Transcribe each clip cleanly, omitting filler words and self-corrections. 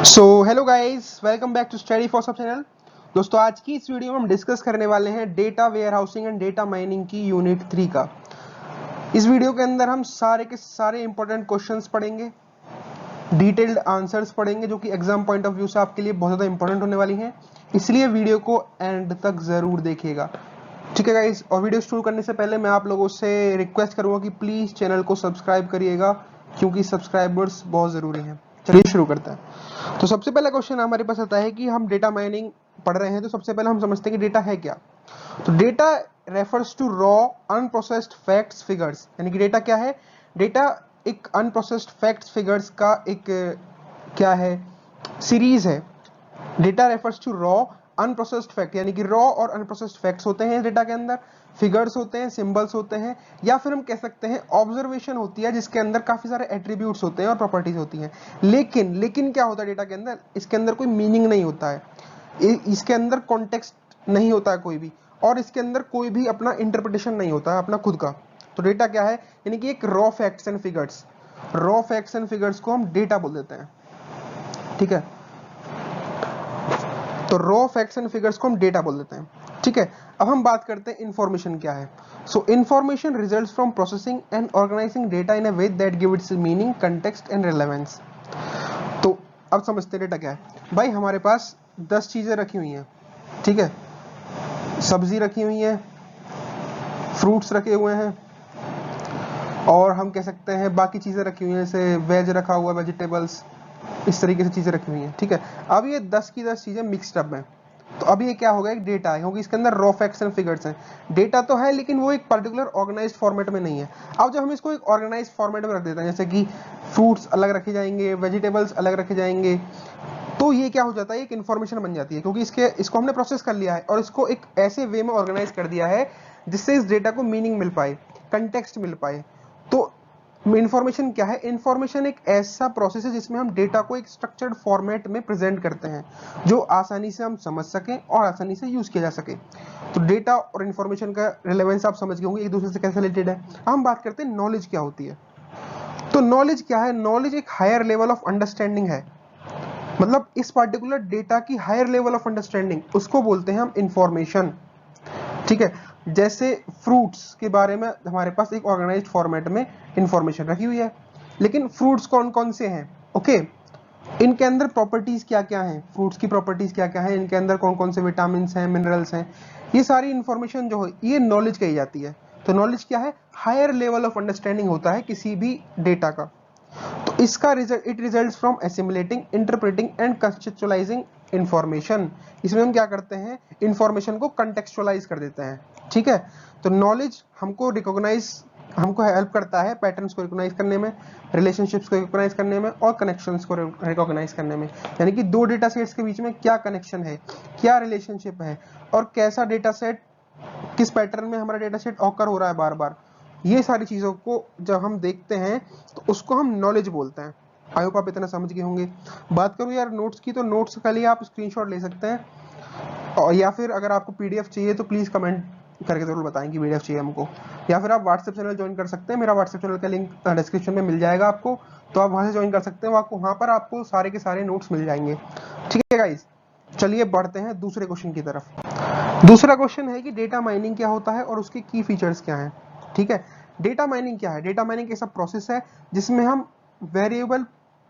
So hello guys, welcome back to study for सब channel. दोस्तों, आज की इस वीडियो में हम डिस्कस करने वाले हैं data warehousing and data mining की यूनिट 3 का। इस वीडियो के अंदर हम सारे के सारे इंपॉर्टेंट क्वेश्चंस पढ़ेंगे, डिटेल्ड आंसर्स पढ़ेंगे जो कि एग्जाम पॉइंट ऑफ व्यू से आपके लिए बहुत ज़्यादा इंपॉर्टेंट होने वाली हैं। इसलिए वीडियो को एंड तक ज़रूर देखिएगा, ठीक है गाइस। और वीडियो शुरू करने से पहले मैं आप लोगों से रिक्वेस्ट करूंगा कि प्लीज़ चैनल को सब्सक्राइब करिएगा, क्योंकि सब्सक्राइबर्स बहुत ज़रूरी हैं। चलिए शुरू करते हैं। तो सबसे पहला क्वेश्चन हमारे पास आता है कि हम डेटा माइनिंग पढ़ रहे हैं, तो सबसे पहले हम समझते हैं कि डेटा है क्या। तो data refers to raw unprocessed facts figures, यानी कि डेटा क्या है। डेटा एक अनप्रोसेस्ड फैक्ट्स फिगर्स का एक क्या है, सीरीज है। Data refers to raw unprocessed fact, यानी कि रॉ और अनप्रोसेस्ड फैक्ट्स होते हैं डेटा के अंदर, फिगर्स होते हैं, सिंबल्स होते हैं, या फिर हम कह सकते हैं ऑब्जर्वेशन होती है जिसके अंदर काफी सारे एट्रीब्यूट्स होते हैं और प्रॉपर्टीज होती हैं। लेकिन क्या होता है डेटा के अंदर, इसके अंदर कोई मीनिंग नहीं होता है, इसके अंदर कॉन्टेक्स्ट नहीं होता है कोई भी, और इसके अंदर कोई भी अपना इंटरप्रिटेशन नहीं होता है अपना खुद का। तो डेटा क्या है, यानी कि एक raw facts and figures. Raw facts and figures को हम डेटा बोल देते हैं, ठीक है। तो रॉ फैक्ट्स एंड फिगर्स को हम डेटा बोल देते हैं, ठीक है। अब हम बात करते हैं इन्फॉर्मेशन क्या है। So information results from processing and organising data in a way that give its meaning, context and relevance. तो अब समझते हैं डेटा क्या है। भाई हमारे पास 10 चीजें रखी हुई हैं, ठीक है। सब्जी रखी हुई है, फ्रूट्स रखे हुए हैं, और हम कह सकते हैं बाकी चीजें रखी हुई हैं, जैसे वेज रखा हुआ है, वेजिटेबल्स, इस तरीके से चीजें रखी हुई हैं, ठीक है। अब ये 10 की 10 चीजें मिक्सड अप हैं, तो अब ये क्या होगा, एक डेटा है, क्योंकि इसके अंदर रॉ फैक्ट्स एंड फिगर्स हैं। डेटा तो है लेकिन वो एक पर्टिकुलर ऑर्गेनाइज्ड फॉर्मेट में नहीं है। अब जब हम इसको एक ऑर्गेनाइज्ड फॉर्मेट में रख देते हैं, जैसे कि फ्रूट्स अलग रखे जाएंगे, वेजिटेबल्स अलग रखे जाएंगे, तो ये क्या हो जाता है, एक इन्फॉर्मेशन बन जाती है, क्योंकि इसको हमने प्रोसेस कर लिया है और इसको एक ऐसे वे में ऑर्गेनाइज कर दिया है जिससे इस डेटा को मीनिंग मिल पाए, कंटेक्स्ट मिल पाए। तो इन्फॉर्मेशन क्या है, इन्फॉर्मेशन एक ऐसा प्रोसेस है जिसमें हम डेटा को एक स्ट्रक्चर्ड फॉर्मेट में प्रेजेंट करते हैं, जो आसानी से हम समझ सकें और आसानी से यूज किया जा सके। तो डेटा और इन्फॉर्मेशन का रिलेवेंस आप समझ गए होंगे, एक दूसरे से कैसे रिलेटेड है। हम बात करते हैं नॉलेज क्या होती है। तो नॉलेज क्या है, नॉलेज एक हायर लेवल ऑफ अंडरस्टैंडिंग है, मतलब इस पर्टिकुलर डेटा की हायर लेवल ऑफ अंडरस्टैंडिंग, उसको बोलते हैं हम इंफॉर्मेशन, ठीक है। जैसे फ्रूट्स के बारे में हमारे पास एक ऑर्गेनाइज्ड फॉर्मेट में इंफॉर्मेशन रखी हुई है, लेकिन फ्रूट्स कौन कौन से हैं, ओके। इनके अंदर प्रॉपर्टीज क्या क्या हैं, फ्रूट्स की प्रॉपर्टीज क्या क्या हैं, इनके अंदर कौन कौन से विटामिन हैं, मिनरल्स हैं, ये सारी इंफॉर्मेशन जो है ये नॉलेज कही जाती है। तो नॉलेज क्या है, हायर लेवल ऑफ अंडरस्टैंडिंग होता है किसी भी डेटा का। तो इसका result, it results from assimilating, interpreting and contextualising information. इसमें हम क्या करते हैं, इंफॉर्मेशन को कंटेक्चुअलाइज कर देते हैं, ठीक है। तो नॉलेज हमको हेल्प करता है पैटर्न्स को रिकॉग्नाइज करने में, रिलेशनशिप्स को रिकॉग्नाइज करने में, और कनेक्शंस को रिकॉग्नाइज करने में, यानी कि दो डेटा सेट्स के बीच में क्या कनेक्शन है, क्या रिलेशनशिप है, और कैसा डेटा सेट, किस पैटर्न में हमारा डेटा सेट ऑकर हो रहा है बार बार। ये सारी चीजों को जब हम देखते हैं तो उसको हम नॉलेज बोलते हैं। आई होप आप इतना समझ गए होंगे। बात करूं यार नोट्स की, तो नोट्स के लिए आप स्क्रीनशॉट ले सकते हैं, और या फिर अगर आपको पीडीएफ चाहिए तो प्लीज कमेंट करके जरूर बताएं कि पीडीएफ चाहिए हमको, या फिर आप व्हाट्सएप चैनल ज्वाइन कर सकते हैं। मेरा व्हाट्सएप चैनल का लिंक डिस्क्रिप्शन में मिल जाएगा आपको, तो आप वहां से ज्वाइन कर सकते हैं। वहां पर आपको सारे के सारे नोट्स मिल जाएंगे, ठीक है गाइस। चलिए बढ़ते हैं दूसरे क्वेश्चन की तरफ। दूसरा क्वेश्चन है कि डेटा माइनिंग क्या होता है और उसके की फीचर्स क्या हैं, ठीक है। डेटा माइनिंग क्या है, डेटा माइनिंग ऐसा प्रोसेस है जिसमें हम वेरिएबल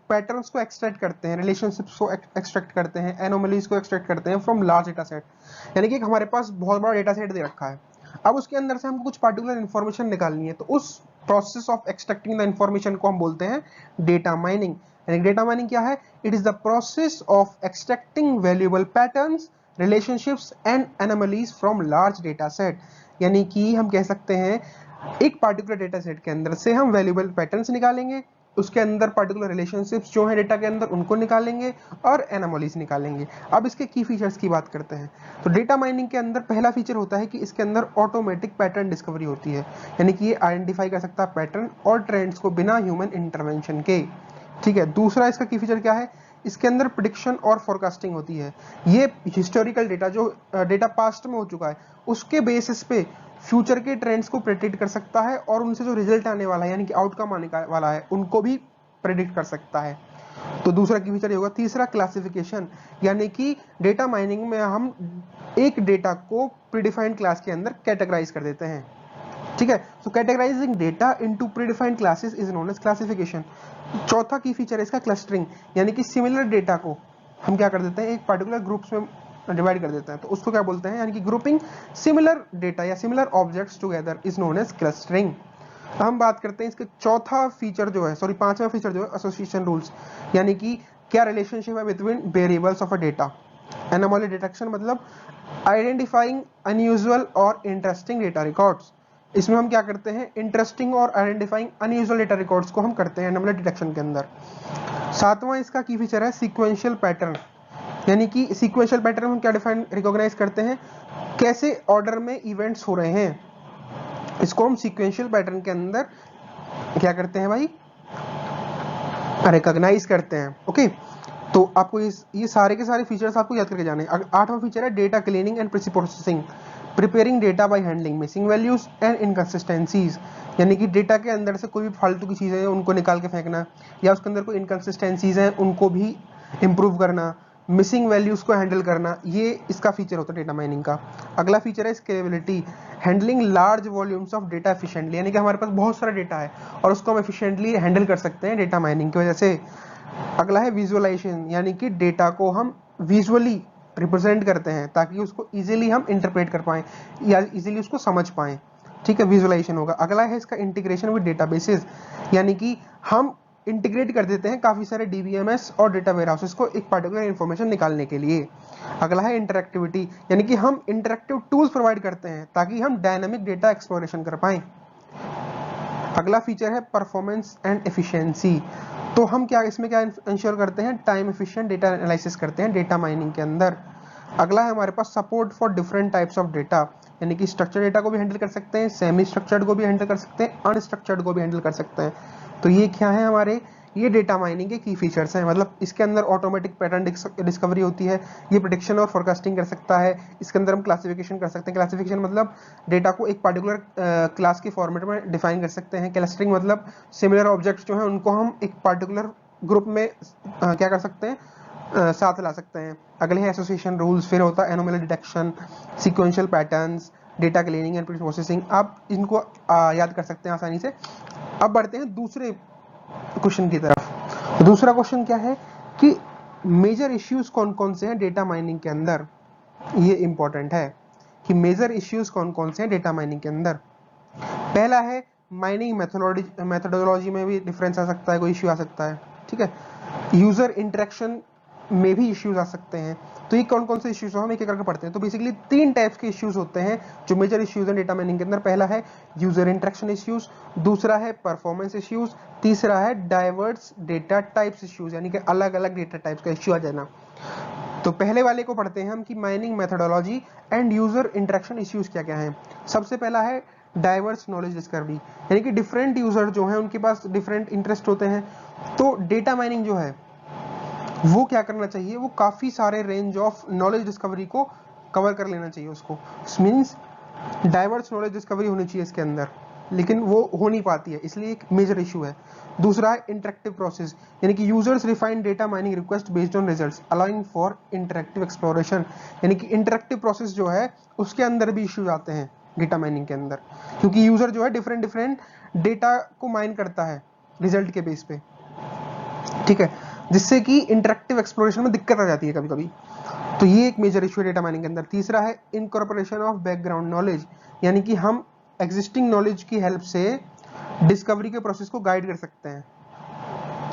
पैटर्न्स को एक्सट्रैक्ट करते हैं, रिलेशनशिप्स को एक्सट्रैक्ट करते हैं, एनोमलीज को एक्सट्रैक्ट करते हैं फ्रॉम लार्ज डेटा सेट। यानी कि हमारे पास बहुत बड़ा डेटा सेट दे रखा है, अब उसके अंदर से हमको कुछ पर्टिकुलर इंफॉर्मेशन निकालनी है, तो उस process of extracting the information को हम बोलते हैं डेटा माइनिंग। यानी डेटा माइनिंग क्या है, it is the process of extracting valuable patterns, relationships and anomalies from large data set. यानी कि हम कह सकते हैं एक पार्टिकुलर डेटा सेट के अंदर से हम वैल्यूएबल पैटर्न्स निकालेंगे, उसके अंदर पर्टिकुलर रिलेशनशिप्स जो है डेटा के अंदर उनको निकालेंगे, और एनोमलीज निकालेंगे। अब इसके की फीचर्स की बात करते हैं। तो डेटा माइनिंग के अंदर पहला फीचर होता है कि इसके अंदर ऑटोमेटिक पैटर्न डिस्कवरी होती है, यानी कि ये आइडेंटिफाई कर सकता है पैटर्न और ट्रेंड्स को बिना ह्यूमन इंटरवेंशन के, ठीक है। दूसरा इसका की फीचर क्या है, इसके अंदर प्रिडिक्शन और फोरकास्टिंग होती है। ये हिस्टोरिकल डेटा, जो डेटा पास्ट में हो चुका है, उसके बेसिस पे फ्यूचर के ट्रेंड्स को प्रेडिक्ट कर सकता है, और उनसे जो रिजल्ट आने वाला है, यानी कि आउटकम आने वाला है, उनको भी प्रेडिक्ट कर सकता है। तो दूसरा की फीचर ये होगा। तीसरा क्लासिफिकेशन, यानी कि डेटा माइनिंग में हम एक डेटा को प्रीडिफाइंड क्लास के अंदर कैटेगराइज कर देते हैं, ठीक है। So categorising data into predefined classes is known as classification. चौथा की फीचर है इसका क्लस्टरिंग, यानी कि सिमिलर डेटा को हम क्या कर देते हैं, एक पर्टिकुलर ग्रुप्स में डिवाइड कर देते हैं, तो उसको क्या बोलते हैं, यानी कि ग्रुपिंग सिमिलर डेटा या similar objects together is known as clustering. हम बात करते हैं इसके चौथा फीचर जो है, सॉरी पांचवा फीचर जो है, एसोसिएशन रूल्स, यानी कि क्या रिलेशनशिप है between variables of a data. Anomaly detection मतलब आइडेंटिफाइंग अनयूजुअल और इंटरेस्टिंग डेटा रिकॉर्ड्स। इसमें हम क्या करते हैं, इंटरेस्टिंग और आइडेंटिफाइंग अनयूजुअल डेटा रिकॉर्ड्स को हम करते हैं एनोमली डिटेक्शन के अंदर। सातवां इसका की फीचर है सीक्वेंशियल पैटर्न, यानी कि सीक्वेंशियल पैटर्न हम क्या डिफाइन रिकॉग्नाइज करते हैं, कैसे ऑर्डर में इवेंट्स हो रहे हैं, इसको हम सीक्वेंशियल पैटर्न के अंदर क्या करते हैं भाई, रिकॉग्नाइज करते हैं। ओके, तो आपको ये सारे के सारे फीचर्स आपको याद करके जाने हैं। आठवां फीचर है data cleaning and pre processing, preparing data by handling missing values and inconsistencies, यानी कि डेटा के अंदर से कोई भी फालतू की चीजें हैं उनको निकाल के फेंकना, या उसके अंदर कोई इनकंसिस्टेंसीज हैं उनको भी इंप्रूव करना, मिसिंग वैल्यूज को हैंडल करना, ये इसका फीचर होता है डेटा माइनिंग का। अगला फीचर है scalability, handling large volumes of data efficiently, यानी कि हमारे पास बहुत सारा डेटा है और उसको हम एफिशिएंटली हैंडल कर सकते हैं डेटा माइनिंग की वजह से। अगला है विजुअलाइजेशन, यानी कि डेटा को हम विजुअली रिप्रेजेंट करते हैं ताकि उसको इजीली हम इंटरप्रेट कर पाएं या इजीली उसको समझ पाएं, ठीक है, विजुअलाइजेशन होगा। अगला है इसका इंटीग्रेशन विद डेटाबेसेस, यानी कि हम इंटीग्रेट कर देते हैं काफी सारे डीबीएमएस और डेटा वेयरहाउसेस को एक पर्टिकुलर इंफॉर्मेशन निकालने के लिए। अगला है इंटरैक्टिविटी, यानी कि हम इंटरैक्टिव टूल्स प्रोवाइड करते हैं ताकि हम डायनामिक डेटा एक्सप्लोरेशन कर पाएं। अगला फीचर है परफॉर्मेंस एंड एफिशिएंसी, तो हम क्या इसमें क्या इंश्योर करते हैं, टाइम एफिशिएंट डेटा एनालिसिस करते हैं डेटा माइनिंग के अंदर। अगला है हमारे पास support for different types of data, यानी कि स्ट्रक्चर्ड डेटा को भी हैंडल कर सकते हैं, सेमी स्ट्रक्चर्ड को भी हैंडल कर सकते हैं, अनस्ट्रक्चर्ड को भी हैंडल कर सकते हैं। तो ये क्या है हमारे, ये डेटा माइनिंग के की फीचर्स हैं। मतलब इसके अंदर ऑटोमेटिक पैटर्न डिस्कवरी होती है, ये प्रेडिक्शन और फोरकास्टिंग कर सकता है, इसके अंदर हम क्लासिफिकेशन कर सकते हैं। क्लासिफिकेशन मतलब डेटा को एक पर्टिकुलर क्लास के फॉर्मेट में डिफाइन कर सकते हैं। क्लस्टरिंग मतलब सिमिलर ऑब्जेक्ट्स जो हैं उनको हम एक पर्टिकुलर ग्रुप में क्या कर सकते हैं, साथ ला सकते हैं। अगले है एसोसिएशन रूल्स, फिर होता है anomaly detection, sequential patterns, data cleaning and pre processing. आप इनको याद कर सकते हैं आसानी से। अब बढ़ते हैं दूसरे क्वेश्चन की तरफ। दूसरा क्वेश्चन क्या है कि मेजर इश्यूज कौन कौन से हैं डेटा माइनिंग के अंदर, ये इंपॉर्टेंट है कि मेजर इश्यूज कौन कौन से हैं डेटा माइनिंग के अंदर। पहला है माइनिंग मेथोडोलॉजी में भी डिफरेंस आ सकता है, कोई इश्यू आ सकता है, ठीक है। यूजर इंटरेक्शन में भी इश्यूज आ सकते हैं। तो ये कौन कौन से इश्यूज हम एक एक करके पढ़ते हैं। तो बेसिकली 3 टाइप्स के इश्यूज होते हैं जो मेजर इश्यूज हैं डेटा माइनिंग के अंदर। पहला है यूजर इंटरेक्शन इश्यूज, दूसरा है परफॉर्मेंस इश्यूज, तीसरा है डाइवर्स डेटा टाइप्स इश्यूज, यानी कि अलग अलग डेटा टाइप्स का इश्यू आ जाना। तो पहले वाले को पढ़ते हैं हम कि mining methodology and user interaction issues क्या क्या हैं। सबसे पहला है डाइवर्स नॉलेज डिस्कवरी, यानी कि डिफरेंट यूजर जो हैं उनके पास डिफरेंट इंटरेस्ट होते हैं। तो डेटा माइनिंग जो है वो क्या करना चाहिए, वो काफी सारे रेंज ऑफ नॉलेज डिस्कवरी को कवर कर लेना चाहिए उसको। मींस डाइवर्स नॉलेज डिस्कवरी होनी चाहिए इसके अंदर, लेकिन वो हो नहीं पाती है, इसलिए एक मेजर इशू है। दूसरा है इंटरेक्टिव प्रोसेस, यानी कि users refine data mining request based on results allowing for interactive exploration, यानी कि इंटरेक्टिव प्रोसेस जो है उसके अंदर भी इश्यूज आते हैं डेटा माइनिंग के अंदर, क्योंकि यूजर जो है डिफरेंट डिफरेंट डेटा को माइन करता है रिजल्ट के बेस पे, ठीक है, जिससे कि इंटरेक्टिव एक्सप्लोरेशन में दिक्कत आ जाती है कभी कभी। तो ये एक मेजर इशू है डेटा माइनिंग के अंदर। तीसरा है इनकॉर्पोरेशन ऑफ बैकग्राउंड नॉलेज, यानी कि हम एग्जिस्टिंग नॉलेज की हेल्प से डिस्कवरी के प्रोसेस को गाइड कर सकते हैं,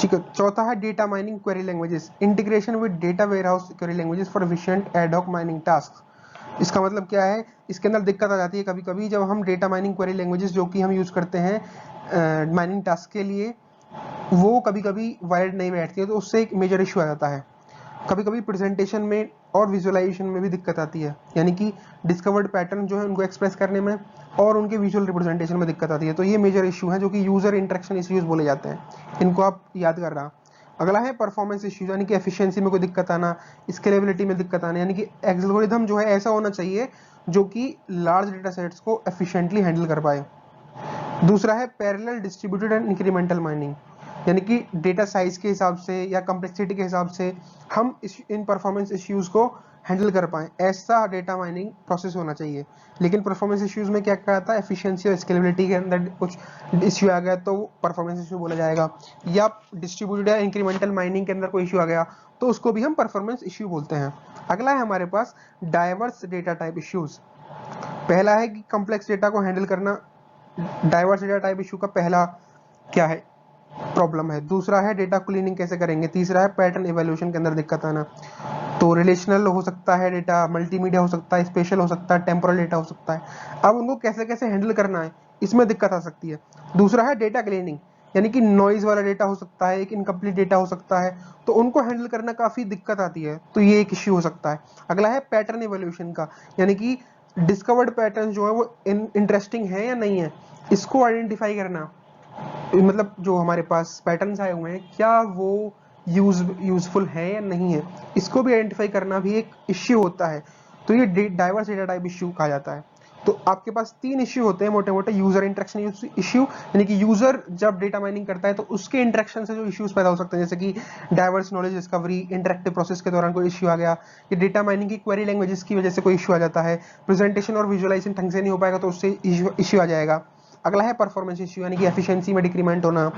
ठीक है। चौथा है data mining query languages, integration with data warehouse query languages for efficient ad hoc mining task. इसका मतलब क्या है, इसके अंदर दिक्कत आ जाती है कभी कभी जब हम डेटा माइनिंग क्वेरी लैंग्वेजेस जो कि हम यूज करते हैं माइनिंग टास्क के लिए, वो कभी कभी वायर्ड नहीं बैठती है, तो उससे एक मेजर इशू आ जाता है। कभी कभी प्रेजेंटेशन में और विजुअलाइजेशन में भी दिक्कत आती है, यानी कि डिस्कवर्ड पैटर्न जो है उनको एक्सप्रेस करने में और उनके विजुअल रिप्रेजेंटेशन में दिक्कत आती है। तो ये मेजर इशू है जो कि यूजर इंटरेक्शन इश्यूज बोले जाते हैं, इनको आप याद कर रहा। अगला है परफॉर्मेंस इश्यूज, यानी कि एफिशिएंसी में कोई दिक्कत आना, स्केलेबिलिटी में दिक्कत आना, यानी कि एल्गोरिथम जो है ऐसा होना चाहिए जो कि लार्ज डेटा सेट्स को एफिशिएंटली हैंडल कर पाए। दूसरा है parallel distributed and incremental mining, यानी कि डेटा साइज के हिसाब से या कम्प्लेक्सिटी के हिसाब से हम इन परफॉर्मेंस इश्यूज को हैंडल कर पाएं, ऐसा डेटा माइनिंग प्रोसेस होना चाहिए। लेकिन परफॉर्मेंस इश्यूज में क्या क्या आता है, एफिशिएंसी और स्केलेबिलिटी के अंदर कुछ इश्यू आ गया तो परफॉर्मेंस इश्यू बोला जाएगा, या डिस्ट्रीब्यूटेड या इंक्रीमेंटल माइनिंग के अंदर कोई इश्यू आ गया तो उसको भी हम परफॉर्मेंस इश्यू बोलते हैं। अगला है हमारे पास डाइवर्स डेटा टाइप इश्यूज। पहला है कि कॉम्प्लेक्स डेटा को हैंडल करना, डाइवर्स डेटा टाइप इश्यू का पहला क्या है, प्रॉब्लम है। दूसरा है डेटा क्लीनिंग कैसे करेंगे। तीसरा है पैटर्न इवैल्यूएशन के अंदर दिक्कत आना। तो रिलेशनल हो सकता है डेटा, मल्टीमीडिया हो सकता है, स्पेशल हो सकता है, टेम्पोरल डेटा हो सकता है। अब उनको कैसे कैसे हैंडल करना है, इसमें दिक्कत आ सकती है। दूसरा है डेटा क्लीनिंग, यानी कि नॉइज वाला डेटा हो सकता है, एक इनकम्प्लीट डेटा हो सकता है, तो उनको हैंडल करना काफी दिक्कत आती है, तो ये एक इश्यू हो सकता है। अगला है पैटर्न इवैल्यूएशन का, यानी कि डिस्कवर्ड पैटर्न जो है वो इंटरेस्टिंग है या नहीं है, इसको आइडेंटिफाई करना। मतलब जो हमारे पास पैटर्न्स आए हुए हैं क्या वो यूजफुल है या नहीं है, इसको भी आइडेंटिफाई करना भी एक इश्यू होता है। तो ये डाइवर्स डेटा टाइप इश्यू कहा जाता है। तो आपके पास 3 इश्यू होते हैं मोटे मोटे। यूजर इंटरेक्शन इश्यू, यानी कि यूजर जब डेटा माइनिंग करता है तो उसके इंटरेक्शन से जो इश्यूज पैदा हो सकते हैं, जैसे कि diverse knowledge discovery, interactive process के दौरान कोई इश्यू आ गया, कि डेटा माइनिंग की क्वेरी लैंग्वेजेस की वजह से कोई इश्यू आ जाता है, प्रेजेंटेशन और विजुअलाइजेशन ढंग से नहीं हो पाएगा तो उससे इश्यू आ जाएगा। अगला है परफॉर्मेंस इश्यू, यानी कि एफिशिएंसी में डिक्रीमेंट होना,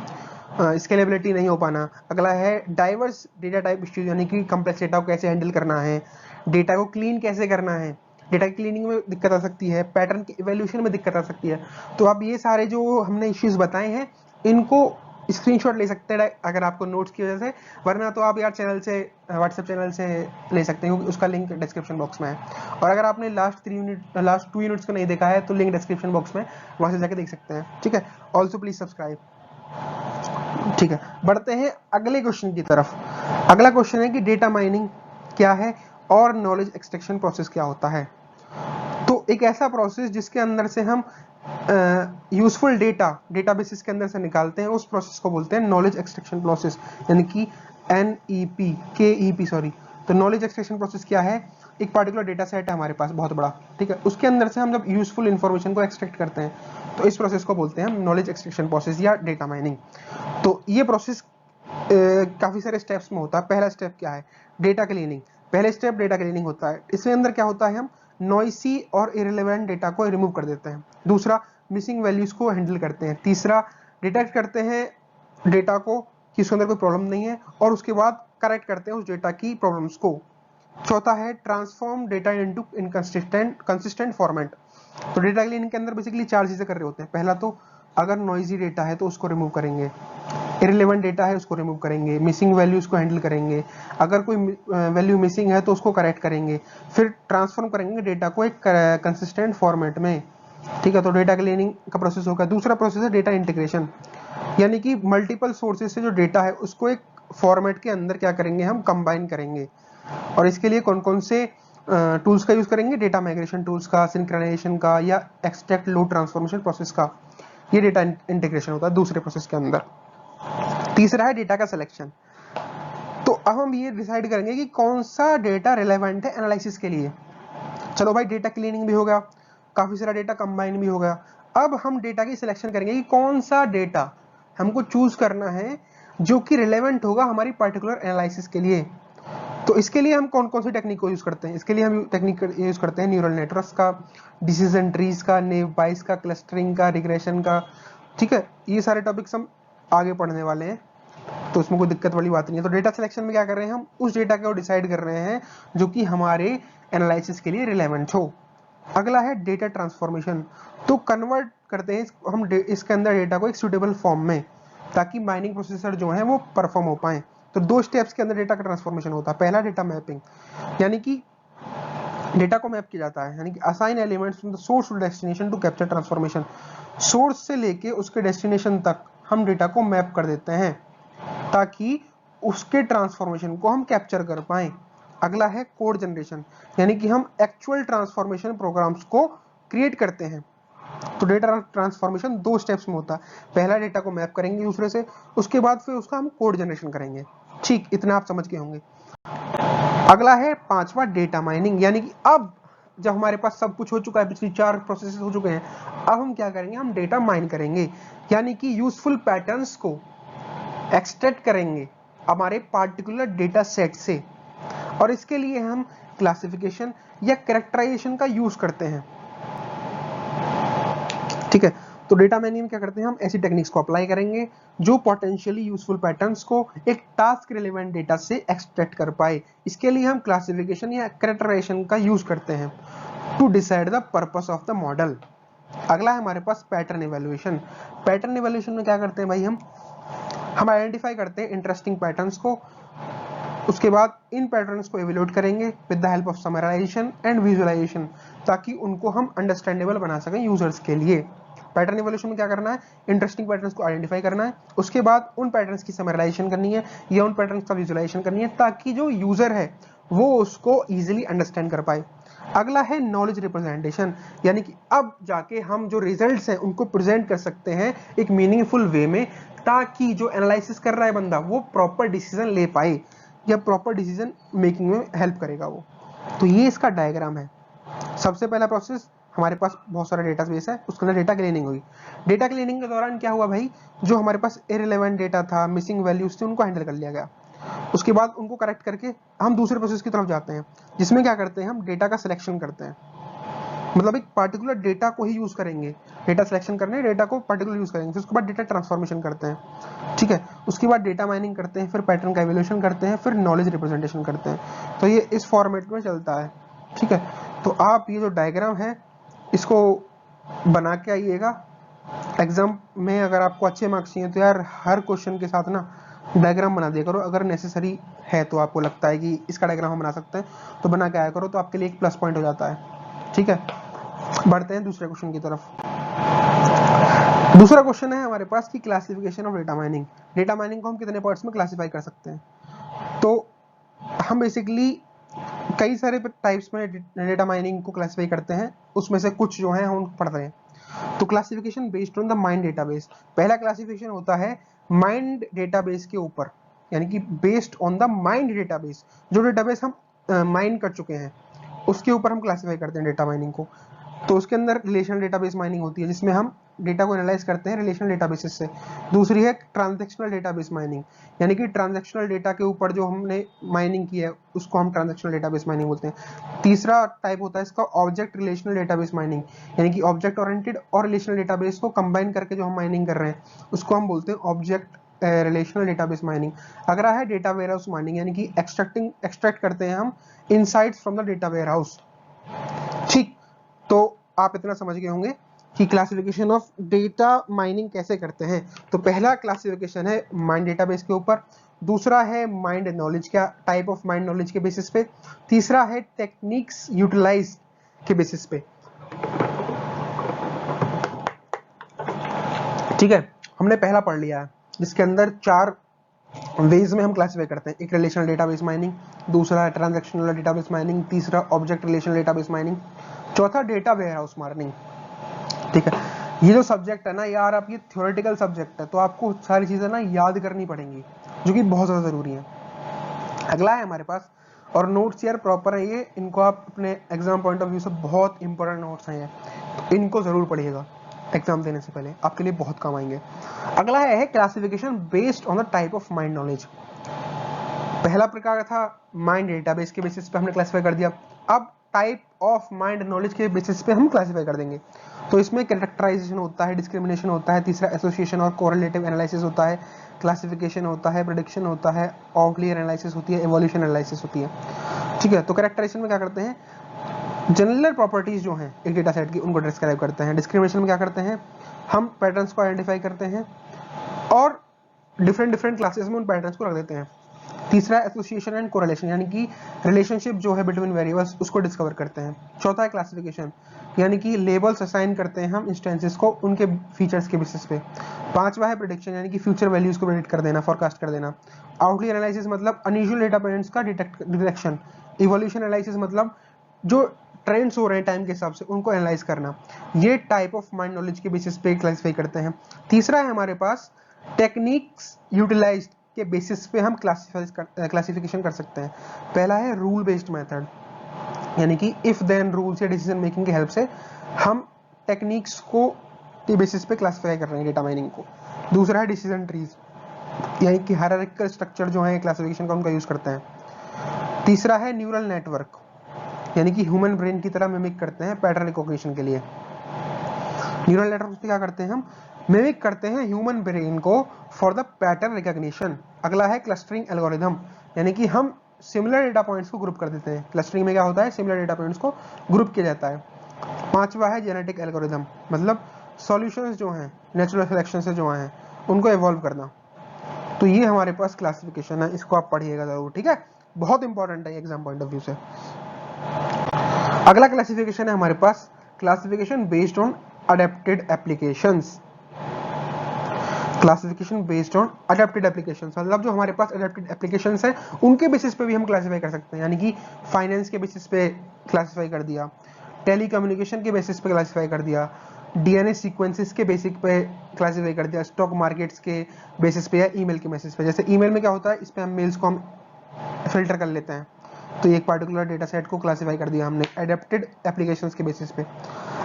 स्केलेबिलिटी नहीं हो पाना। अगला है डाइवर्स डेटा टाइप इश्यू, यानी कि कॉम्प्लेक्स डेटा को कैसे हैंडल करना है, डेटा को क्लीन कैसे करना है, डेटा की क्लीनिंग में दिक्कत आ सकती है, पैटर्न के इवैल्यूएशन में दिक्कत आ सकती है। तो अब ये सारे जो हमने इश्यूज बताए हैं इनको स्क्रीनशॉट ले सकते हैं अगर आपको नोट्स की वजह से, वरना तो आप यार चैनल से, व्हाट्सएप चैनल से ले सकते हैं, क्योंकि उसका लिंक डिस्क्रिप्शन बॉक्स में है। और अगर आपने लास्ट 2 यूनिट्स को नहीं देखा है तो लिंक डिस्क्रिप्शन बॉक्स में, वहां से जाके देख सकते हैं। ठीक है, ऑल्सो प्लीज सब्सक्राइब। ठीक है, बढ़ते हैं अगले क्वेश्चन की तरफ। अगला क्वेश्चन है कि डेटा माइनिंग क्या है और नॉलेज एक्सट्रैक्शन प्रोसेस क्या होता है। तो एक ऐसा प्रोसेस जिसके अंदर से हम यूजफुल डेटा डेटाबेसिस के अंदर से निकालते हैं, उस प्रोसेस को बोलते हैं नॉलेज एक्सट्रैक्शन प्रोसेस, यानी कि NEP तो नॉलेज एक्सट्रैक्शन प्रोसेस क्या है, एक पार्टिकुलर डेटा सेट है हमारे पास बहुत बड़ा, ठीक है, उसके अंदर से हम जब यूजफुल इंफॉर्मेशन को एक्सट्रैक्ट करते हैं तो इस प्रोसेस को बोलते हैं हम नॉलेज एक्सट्रैक्शन प्रोसेस या डेटा माइनिंग। तो ये प्रोसेस काफी सारे स्टेप्स में होता है। पहला स्टेप क्या है, डेटा क्लीनिंग। पहले स्टेप डेटा क्लीनिंग होता है, इसके अंदर क्या होता है, हम नॉइसी और इरेलेवेंट डेटा को रिमूव कर देते हैं। दूसरा, मिसिंग वैल्यूज को हैंडल करते हैं। तीसरा, डिटेक्ट करते हैं डेटा को कि उसके अंदर कोई प्रॉब्लम नहीं है, और उसके बाद करेक्ट करते हैं उस डेटा की प्रॉब्लम्स को। चौथा है transform data into consistent format. तो डेटा क्लीनिंग के अंदर बेसिकली 4 चीजें कर रहे होते हैं। पहला तो अगर नॉइजी डेटा है तो उसको रिमूव करेंगे, इरेलेवेंट डेटा है उसको रिमूव करेंगे, मिसिंग वैल्यूज को हैंडल करेंगे, अगर कोई वैल्यू मिसिंग है तो उसको करेक्ट करेंगे, फिर ट्रांसफॉर्म करेंगे डेटा को एक कंसिस्टेंट फॉर्मेट में। ठीक है, तो डेटा क्लीनिंग का प्रोसेस होगा। दूसरा प्रोसेस है डेटा इंटीग्रेशन, यानी कि मल्टीपल सोर्सेज से जो डेटा है उसको एक फॉर्मेट के अंदर क्या करेंगे, हम कंबाइन करेंगे। और इसके लिए कौन कौन से टूल्स का यूज करेंगे, डेटा माइग्रेशन टूल्स का, सिंक्रोनाइजेशन का, या एक्सट्रैक्ट लोड ट्रांसफॉर्मेशन प्रोसेस का। ये डेटा इंटीग्रेशन होता है दूसरे प्रोसेस के अंदर। तीसरा है डेटा का सिलेक्शन। तो अब हम ये डिसाइड करेंगे कि कौन सा डेटा रिलेवेंट है एनालिसिस के लिए। चलो भाई, डेटा क्लीनिंग भी हो गया, काफी सारा डेटा कंबाइन भी हो गया। अब हम डेटा की सिलेक्शन करेंगे कि कौन सा डेटा हमको चूज करना है जो कि रिलेवेंट होगा हमारी पर्टिकुलर एनालिसिस के लिए। तो इसके लिए हम कौन कौन सी टेक्निक को यूज करते हैं, इसके लिए हम टेक्निक यूज करते हैं न्यूरल नेटवर्क्स का, डिसीजन ट्रीज का, नेव बाइस का, क्लस्टरिंग का, रिग्रेशन का। ठीक है, ये सारे टॉपिक्स हम आगे पढ़ने वाले हैं, तो उसमें कोई दिक्कत वाली बात नहीं है। तो डेटा सिलेक्शन में क्या कर रहे हैं, हम उस डेटा को डिसाइड कर रहे हैं जो कि हमारे एनालिसिस के लिए रिलेवेंट हो। अगला है डेटा ट्रांसफॉर्मेशन। तो कन्वर्ट करते हैं हम इसके अंदर डेटा को एक सुटेबल फॉर्म में, ताकि माइनिंग प्रोसेसर जो है वो परफॉर्म हो पाए। तो 2 स्टेप्स के अंदर डेटा का ट्रांसफॉर्मेशन होता है। पहला डेटा मैपिंग, यानी कि डेटा को मैप किया जाता है, यानी कि assign elements from the source to destination to capture transformation. Source से लेके उसके डेस्टिनेशन तक हम डेटा को मैप कर देते हैं ताकि उसके ट्रांसफॉर्मेशन को हम कैप्चर कर पाए। अगला है कोड जनरेशन, यानी कि हम एक्चुअल ट्रांसफॉर्मेशन प्रोग्राम्स को क्रिएट करते हैं। तो डेटा ट्रांसफॉर्मेशन 2 स्टेप्स में होता है। पहला डेटा को मैप करेंगे दूसरे से, उसके बाद फिर उसका हम कोड जनरेशन करेंगे। ठीक, इतना आप समझ गए होंगे। अगला है 5वां डेटा माइनिंग, यानी कि अब जब हमारे पास सब कुछ हो चुका है, पिछली 4 प्रोसेस हो चुके हैं, अब हम क्या करेंगे, हम डेटा माइन करेंगे, यानी कि यूजफुल पैटर्न्स को एक्सट्रैक्ट करेंगे हमारे पार्टिकुलर डेटा सेट से, और इसके लिए हम क्लासिफिकेशन या कैरेक्टराइजेशन का यूज करते हैं। ठीक है, तो डेटा माइनिंग में क्या करते हैं, हम ऐसी टेक्निक्स को अप्लाई करेंगे जो पोटेंशियली यूजफुल पैटर्न्स को एक टास्क रिलेवेंट डेटा से एक्सट्रैक्ट कर पाए। इसके लिए हम क्लासिफिकेशन या कैरेक्टराइजेशन का यूज करते हैं to decide the purpose of the model. अगला है हमारे पास पैटर्न इवैल्यूएशन। पैटर्न इवैल्यूएशन में क्या करते हैं भाई, हम आइडेंटिफाई करते हैं इंटरेस्टिंग पैटर्न्स को, उसके बाद इन पैटर्न्स को इवैल्यूएट करेंगे with the help of summarisation and visualisation, ताकि उनको हम अंडरस्टैंडेबल बना सकें यूजर्स के लिए। पैटर्न इवैल्यूएशन में क्या करना है, इंटरेस्टिंग पैटर्न्स को आइडेंटिफाई करना है, उसके बाद उन पैटर्न्स की समराइजेशन करनी है या उन पैटर्न्स का विजुअलाइजेशन करनी है, ताकि जो यूजर है वो उसको इजीली अंडरस्टैंड कर पाए। अगला है नॉलेज रिप्रेजेंटेशन, यानी कि अब जाके हम जो रिजल्ट्स हैं उनको प्रेजेंट कर सकते हैं एक मीनिंगफुल वे में, ताकि जो एनालिसिस कर रहा है बंदा वो प्रॉपर डिसीजन ले पाए या प्रॉपर डिसीजन मेकिंग में हेल्प करेगा वो। तो ये इसका डायग्राम है। सबसे पहला प्रोसेस, हमारे पास बहुत सारा डेटाबेस है, उसके अंदर डेटा क्लीनिंग हुई। डेटा क्लीनिंग के दौरान क्या हुआ भाई, जो हमारे पास इररिलेवेंट डेटा था, मिसिंग वैल्यूज थे, उनको हैंडल कर लिया गया। उसके बाद उनको करेक्ट करके हम दूसरे प्रोसेस की तरफ जाते हैं, जिसमें क्या करते हैं, हम डेटा का सिलेक्शन करते हैं। मतलब एक पार्टिकुलर डेटा को ही यूज करेंगे, डेटा सिलेक्शन करने, डेटा को पार्टिकुलर यूज करेंगे, फिर उसके बाद डेटा ट्रांसफॉर्मेशन करते हैं। ठीक है, उसके बाद डेटा माइनिंग करते हैं, फिर पैटर्न का इवैल्यूएशन करते हैं, फिर नॉलेज रिप्रेजेंटेशन करते हैं। तो ये इस फॉर्मेट में चलता है। ठीक है, तो आप ये जो डायग्राम है इसको बना के आइएगा एग्जाम में। अगर आपको अच्छे मार्क्स चाहिए तो यार हर क्वेश्चन के साथ ना डायग्राम बना दिया करो, अगर नेसेसरी है तो आपको लगता है कि इसका डायग्राम हम बना सकते हैं तो बना के आया करो, तो आपके लिए एक प्लस पॉइंट हो जाता है। ठीक है, बढ़ते हैं दूसरे क्वेश्चन की तरफ। दूसरा क्वेश्चन है हमारे पास कि classification of data mining. Data mining को हम कितने पार्ट्स में क्लासिफाई कर सकते हैं, तो हम बेसिकली कई सारे टाइप्स में डेटा माइनिंग को क्लासिफाई करते हैं, उसमें से कुछ जो है हम पढ़ रहे हैं। तो classification based on the mind database, पहला क्लासिफिकेशन होता है माइंड डेटाबेस के ऊपर, यानी कि based on the mind database, जो डेटाबेस हम माइंड कर चुके हैं उसके ऊपर हम क्लासिफाई करते हैं डेटा माइनिंग को। तो उसके अंदर रिलेशनल डेटाबेस माइनिंग होती है, जिसमें हम डेटा को एनालाइज करते हैं रिलेशनल डेटाबेसेस से। दूसरी है ट्रांजैक्शनल डेटाबेस माइनिंग, यानी कि ट्रांजैक्शनल डेटा के ऊपर जो हमने माइनिंग की है उसको हम ट्रांजैक्शनल डेटाबेस माइनिंग बोलते हैं। तीसरा टाइप होता है इसका ऑब्जेक्ट रिलेशनल डेटाबेस माइनिंग, यानी कि ऑब्जेक्ट ओरिएंटेड और रिलेशनल डेटाबेस को कंबाइन करके जो हम माइनिंग कर रहे हैं उसको हम बोलते हैं ऑब्जेक्ट रिलेशनल डेटाबेस माइनिंग। अगला है डेटा वेयरहाउस माइनिंग, यानी कि एक्सट्रैक्ट करते हैं हम insights from the data warehouse. ठीक, तो आप इतना समझ गए होंगे कि क्लासिफिकेशन ऑफ डेटा माइनिंग कैसे करते हैं। तो पहला क्लासिफिकेशन है माइंड डेटाबेस के ऊपर, दूसरा है माइंड नॉलेज, क्या टाइप ऑफ माइंड नॉलेज के बेसिस पे, तीसरा है टेक्निक्स यूटिलाइज के बेसिस पे। ठीक है, हमने पहला पढ़ लिया है जिसके अंदर 4 वेज में हम क्लासिफाई करते हैं, एक रिलेशनल डेटाबेस माइनिंग, दूसरा है ट्रांजैक्शनल डेटाबेस माइनिंग, तीसरा ऑब्जेक्ट रिलेशनल डेटाबेस माइनिंग, चौथा डेटा वेयरहाउस माइनिंग। ठीक है, ये जो सब्जेक्ट है ना यार, आप ये थ्योरेटिकल सब्जेक्ट है तो आपको सारी चीजें ना याद करनी पड़ेंगी, जो कि बहुत ज्यादा जरूरी है। अगला है हमारे पास, और नोट्स यार प्रॉपर है ये, इनको आप अपने एग्जाम पॉइंट ऑफ व्यू से बहुत इंपॉर्टेंट नोट्स हैं ये, तो इनको जरूर पढ़िएगा एग्जाम देने से पहले, आपके लिए बहुत काम आएंगे। अगला है classification based on the type of mind knowledge. पहला प्रकार था माइंड डेटाबेस के बेसिस पे हमने क्लासिफाई कर दिया, अब टाइप ऑफ माइंड नॉलेज के बेसिस पे हम क्लासिफाई कर देंगे। तो इसमें कैरेक्टराइजेशन होता है, डिस्क्रिमिनेशन होता है, तीसरा एसोसिएशन और कोरिलेटिव एनालिसिस होता है, क्लासिफिकेशन होता है, प्रेडिक्शन होता है, आउटलियर एनालिसिस होती है, इवोल्यूशन एनालिसिस होती है। ठीक है, तो कैरेक्टराइजेशन में क्या करते हैं, जनरल प्रॉपर्टीज जो हैं एक डेटा सेट की उनको डिस्क्राइब करते हैं। डिस्क्रिमिनेशन में क्या करते हैं, हम पैटर्न्स को आइडेंटिफाई करते हैं और डिफरेंट क्लासेस में उन पैटर्न्स को रख देते हैं। तीसरा एसोसिएशन एंड कोरिलेशन, यानी कि रिलेशनशिप जो है बिटवीन वेरिएबल्स उसको डिस्कवर करते हैं। चौथा है क्लासिफिकेशन, यानी कि लेबल्स असाइन करते हैं हम इंस्टेंसेस को उनके फीचर्स के बेसिस पे। पांचवा है प्रेडिक्शन, यानी कि फ्यूचर वैल्यूज को प्रेडिक्ट कर देना, फोरकास्ट कर देना। आउटलियर एनालिसिस मतलब अनयूजुअल डेटा पॉइंट्स का डिटेक्शन। इवोल्यूशन एनालिसिस मतलब जो ट्रेंड्स हो रहे हैं टाइम के हिसाब से उनको एनालाइज करना। ये टाइप ऑफ माइंड नॉलेज के बेसिस पे क्लासिफाई करते हैं। तीसरा है हमारे पास टेक्निक्स यूटिलाइज्ड के बेसिस पे हम क्लासिफिकेशन कर सकते हैं। पहला है रूल बेस्ड मेथड, यानी कि इफ देन रूल्स या डिसीजन मेकिंग की हेल्प से हम टेक्निक्स को के बेसिस पे क्लासिफाई कर रहे हैं डेटा माइनिंग को। दूसरा है डिसीजन ट्रीज, यानी कि हायरार्किकल स्ट्रक्चर जो है क्लासिफिकेशन का उनका यूज करते हैं। तीसरा है न्यूरल नेटवर्क, यानी कि ह्यूमन ब्रेन की तरह मिमिक करते हैं पैटर्न रिकॉग्निशन के लिए। न्यूरल नेटवर्क क्या करते हैं हम, मिमिक करते हैं ह्यूमन ब्रेन को फॉर द पैटर्न रिकॉग्निशन। अगला है क्लस्टरिंग एल्गोरिथम, यानी कि हम सिमिलर डेटा पॉइंट्स को ग्रुप कर देते हैं। क्लस्टरिंग में क्या होता है, सिमिलर डेटा पॉइंट्स को ग्रुप किया जाता है। पांचवा है जेनेटिक एल्गोरिथम, मतलब सॉल्यूशंस जो हैं नेचुरल सिलेक्शन से जो हैं उनको इवॉल्व करना। तो ये हमारे पास क्लासिफिकेशन है, इसको आप पढ़िएगा जरूर, ठीक है, बहुत इंपॉर्टेंट है एग्जाम पॉइंट ऑफ व्यू से। अगला क्लासिफिकेशन है हमारे पास classification based on adapted applications. Classification based on adapted applications, मतलब जो हमारे पास अडेप्टेड एप्लीकेशंस है उनके बेसिस पे भी हम क्लासिफाई कर सकते हैं। यानी कि फाइनेंस के बेसिस पे क्लासिफाई कर दिया, टेलीकम्युनिकेशन के बेसिस पे क्लासिफाई कर दिया, डीएनए सीक्वेंसेस के बेसिक पे क्लासिफाई कर दिया, स्टॉक मार्केट्स के बेसिस पे या ईमेल के बेसिस पे। जैसे ईमेल में क्या होता है, इस पे हम मेल्स को हम फिल्टर कर लेते हैं, तो एक पार्टिकुलर डेटा सेट को क्लासिफाई कर दिया हमने एडेप्टेड एप्लीकेशंस के बेसिस पे।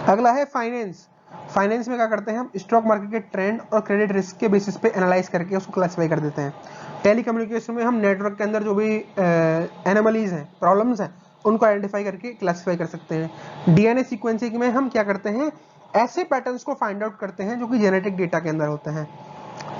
अगला है फाइनेंस। फाइनेंस में क्या करते हैं हम, स्टॉक मार्केट के ट्रेंड और क्रेडिट रिस्क के बेसिस पे एनालाइज करके उसको क्लासिफाई कर देते हैं। टेलीकम्युनिकेशन में हम नेटवर्क के अंदर जो भी एनोमलीज हैं, प्रॉब्लम्स हैं, उनको आइडेंटिफाई करके क्लासिफाई कर सकते हैं। डीएनए सीक्वेंसिंग में हम क्या करते हैं, ऐसे पैटर्न्स को फाइंड आउट करते हैं जो कि जेनेटिक डेटा के अंदर होते हैं,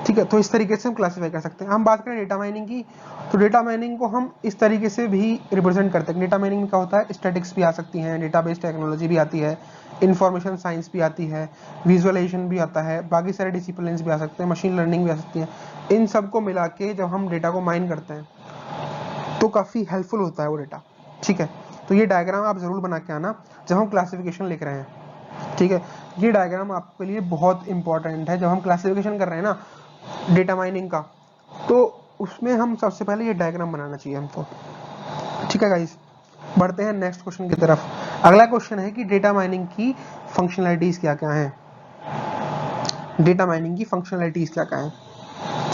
ठीक है। तो इस तरीके से हम क्लासिफाई कर सकते हैं। हम बात करें डेटा माइनिंग की, तो डेटा माइनिंग को हम इस तरीके से भी रिप्रेजेंट करते हैं। डेटा माइनिंग में क्या होता है, स्टैटिक्स भी आ सकती हैं, डेटाबेस टेक्नोलॉजी भी आती है, इंफॉर्मेशन साइंस भी आती है, विजुअलाइजेशन भी आता है, बाकी सारे डिसिप्लिन भी आ सकते हैं, मशीन लर्निंग भी आ सकती है। इन सबको मिला के जब हम डेटा को माइन करते हैं तो काफ़ी हेल्पफुल होता है वो डेटा, ठीक है। तो ये डायग्राम आप जरूर बना के आना जब हम क्लासिफिकेशन लिख रहे हैं, ठीक है। ये डायग्राम आपके लिए बहुत इंपॉर्टेंट है। जब हम क्लासिफिकेशन कर रहे हैं ना डेटा माइनिंग का, तो उसमें हम सबसे पहले ये डायग्राम बनाना चाहिए हमको, ठीक है गाइस। बढ़ते हैं नेक्स्ट क्वेश्चन की तरफ। अगला क्वेश्चन है कि डेटा माइनिंग की फंक्शनैलिटीज क्या क्या हैं। डेटा माइनिंग की फंक्शनैलिटीज क्या क्या हैं,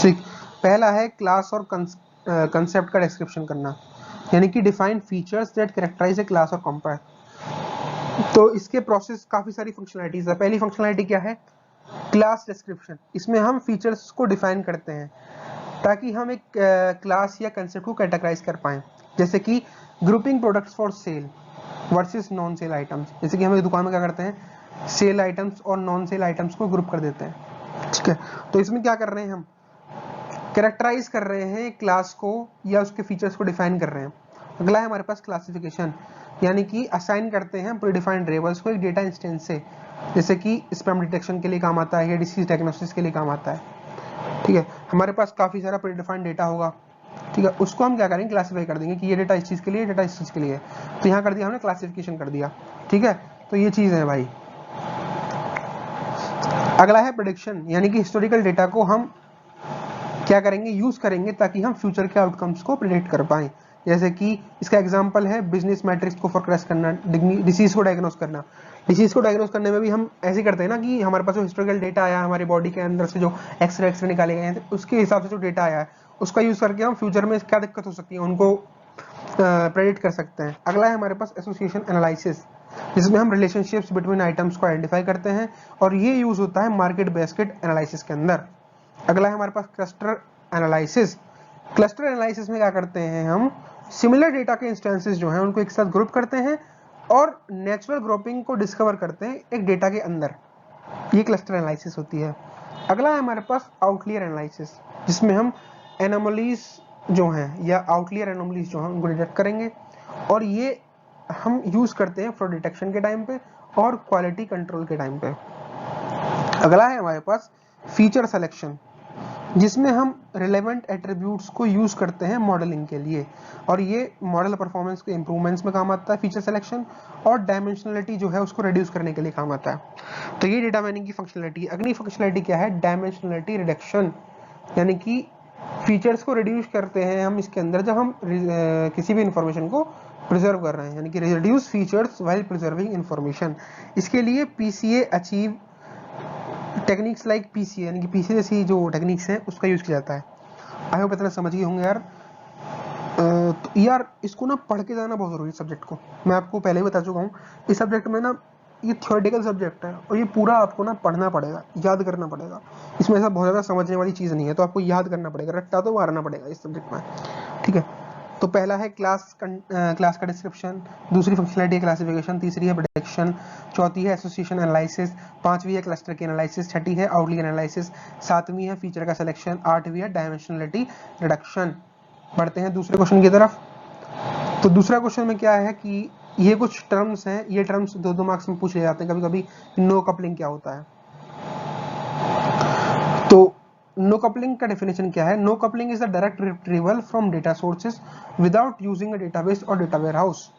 ठीक। पहला है क्लास और कंसेप्ट का डिस्क्रिप्शन करना, यानी कि define features that characterise a class और कॉम्पोनेंट। तो इसके प्रोसेस काफी सारी फंक्शनैलिटीज है। पहली फंक्शनैलिटी क्या है, क्लास डिस्क्रिप्शन। इसमें हम फीचर्स को डिफाइन करते हैं ताकि हम एक क्लास या कंसेप्ट को कैटेगराइज कर पाएं। जैसे कि grouping products for sale versus non sale items. जैसे कि हम एक दुकान में क्या करते हैं, सेल आइटम्स और नॉन सेल आइटम्स को ग्रुप कर देते हैं, ठीक है। तो इसमें क्या कर रहे हैं हम, कैरेक्टराइज कर रहे हैं क्लास को या उसके फीचर्स को डिफाइन कर रहे हैं। अगला है हमारे पास क्लासिफिकेशन, यानी कि असाइन करते हैं प्रीडिफाइंड लेबल्स को एक डेटा इंस्टेंस से, जैसे कि स्पैम डिटेक्शन के लिए काम आता है या डिसीज डायग्नोसिस के लिए काम आता है, ठीक है। हमारे पास काफी सारा प्रीडिफाइंड डेटा होगा, ठीक है, उसको हम क्या करेंगे, क्लासिफाई कर देंगे कि ये डेटा इस चीज के लिए, डेटा इस चीज के लिए। तो यहाँ कर दिया हमने, क्लासिफिकेशन कर दिया, ठीक है। तो ये चीज है भाई। अगला है प्रेडिक्शन, यानी कि हिस्टोरिकल डेटा को हम क्या करेंगे, यूज करेंगे ताकि हम फ्यूचर के आउटकम्स को प्रेडिक्ट कर पाए। जैसे कि इसका एग्जांपल है बिजनेस मैट्रिक्स को फोरकास्ट करना, डिसीज को डायग्नोस करना। डिसीज को डायग्नोस करने में भी हम ऐसे करते हैं ना कि हमारे पास जो हिस्टोरिकल डेटा आया, हमारे बॉडी के अंदर से जो एक्सरे निकाले गए हैं, उसके हिसाब से जो डेटा आया है उसका यूज करके हम फ्यूचर में क्या दिक्कत हो सकती है उनको प्रेडिक्ट कर सकते हैं। अगला है हमारे पास एसोसिएशन एनालिसिस, जिसमें हम रिलेशनशिप्स बिटवीन आइटम्स को आइडेंटिफाई करते हैं और ये यूज होता है मार्केट बेस्केट एनालिसिस के अंदर। अगला है हमारे पास क्लस्टर एनालिसिस। क्लस्टर एनालिसिस में क्या करते हैं हम, सिमिलर डेटा के इंस्टेंसेस जो हैं उनको एक साथ ग्रुप करते हैं और नेचुरल ग्रुपिंग को डिस्कवर करते हैं एक डेटा के अंदर। ये क्लस्टर एनालिसिस होती है। अगला है हमारे पास आउटलियर एनालिसिस, जिसमें हम एनोमलीज जो हैं या आउटलियर एनोमलीज जो हैं उनको डिटेक्ट करेंगे और ये हम यूज करते हैं फ्रॉड डिटेक्शन के टाइम पे और क्वालिटी कंट्रोल के टाइम पे। अगला है हमारे पास फीचर सिलेक्शन, जिसमें हम रिलेवेंट एट्रीब्यूट्स को यूज करते हैं मॉडलिंग के लिए और ये मॉडल परफॉर्मेंस के इंप्रूवमेंट्स में काम आता है फीचर सिलेक्शन, और डायमेंशनलिटी जो है उसको रिड्यूस करने के लिए काम आता है। तो ये डेटा माइनिंग की फंक्शनलिटी। अगली फंक्शनलिटी क्या है, डायमेंशनलिटी रिडक्शन, यानी कि फीचर्स को रिड्यूस करते हैं हम इसके अंदर जब हम किसी भी इंफॉर्मेशन को प्रिजर्व कर रहे हैं, यानी कि reduce features while preserving information. इसके लिए PCA achieve techniques like PCA, यानी कि पीसीए जैसी जो टेक्निक्स हैं उसका यूज किया जाता है। आई होप इतना समझ गए होंगे यार। तो यार इसको ना पढ़ के जाना बहुत जरूरी है सब्जेक्ट को, मैं आपको पहले ही बता चुका हूँ। इस सब्जेक्ट में ना ये थ्योरेटिकल सब्जेक्ट है और ये पूरा आपको ना पढ़ना पड़ेगा, याद करना पड़ेगा। इसमें ऐसा बहुत ज़्यादा समझने वाली चीज़ नहीं है, तो आपको याद करना पड़ेगा, रट्टा तो मारना पड़ेगा इस सब्जेक्ट में, ठीक है। तो पहला है क्लास का डिस्क्रिप्शन, दूसरी फंक्शनलिटी है क्लासिफिकेशन, तीसरी है प्रेडिक्शन, चौथी है एसोसिएशन एनालिसिस, पांचवी है क्लस्टर की एनालिसिस, छठी है आउटलियर एनालिसिस, सातवीं है फीचर का सिलेक्शन, आठवीं है डायमेंशनलिटी रिडक्शन। बढ़ते हैं दूसरे क्वेश्चन की तरफ। तो दूसरा क्वेश्चन में क्या है कि ये कुछ टर्म्स हैं, ये टर्म्स 2-2 मार्क्स में पूछे जाते हैं कभी कभी। नो कपलिंग क्या होता है? तो नो कपलिंग का डेफिनेशन क्या है? No coupling is the direct retrieval from data sources without using a database और डेटा वेयरहाउस।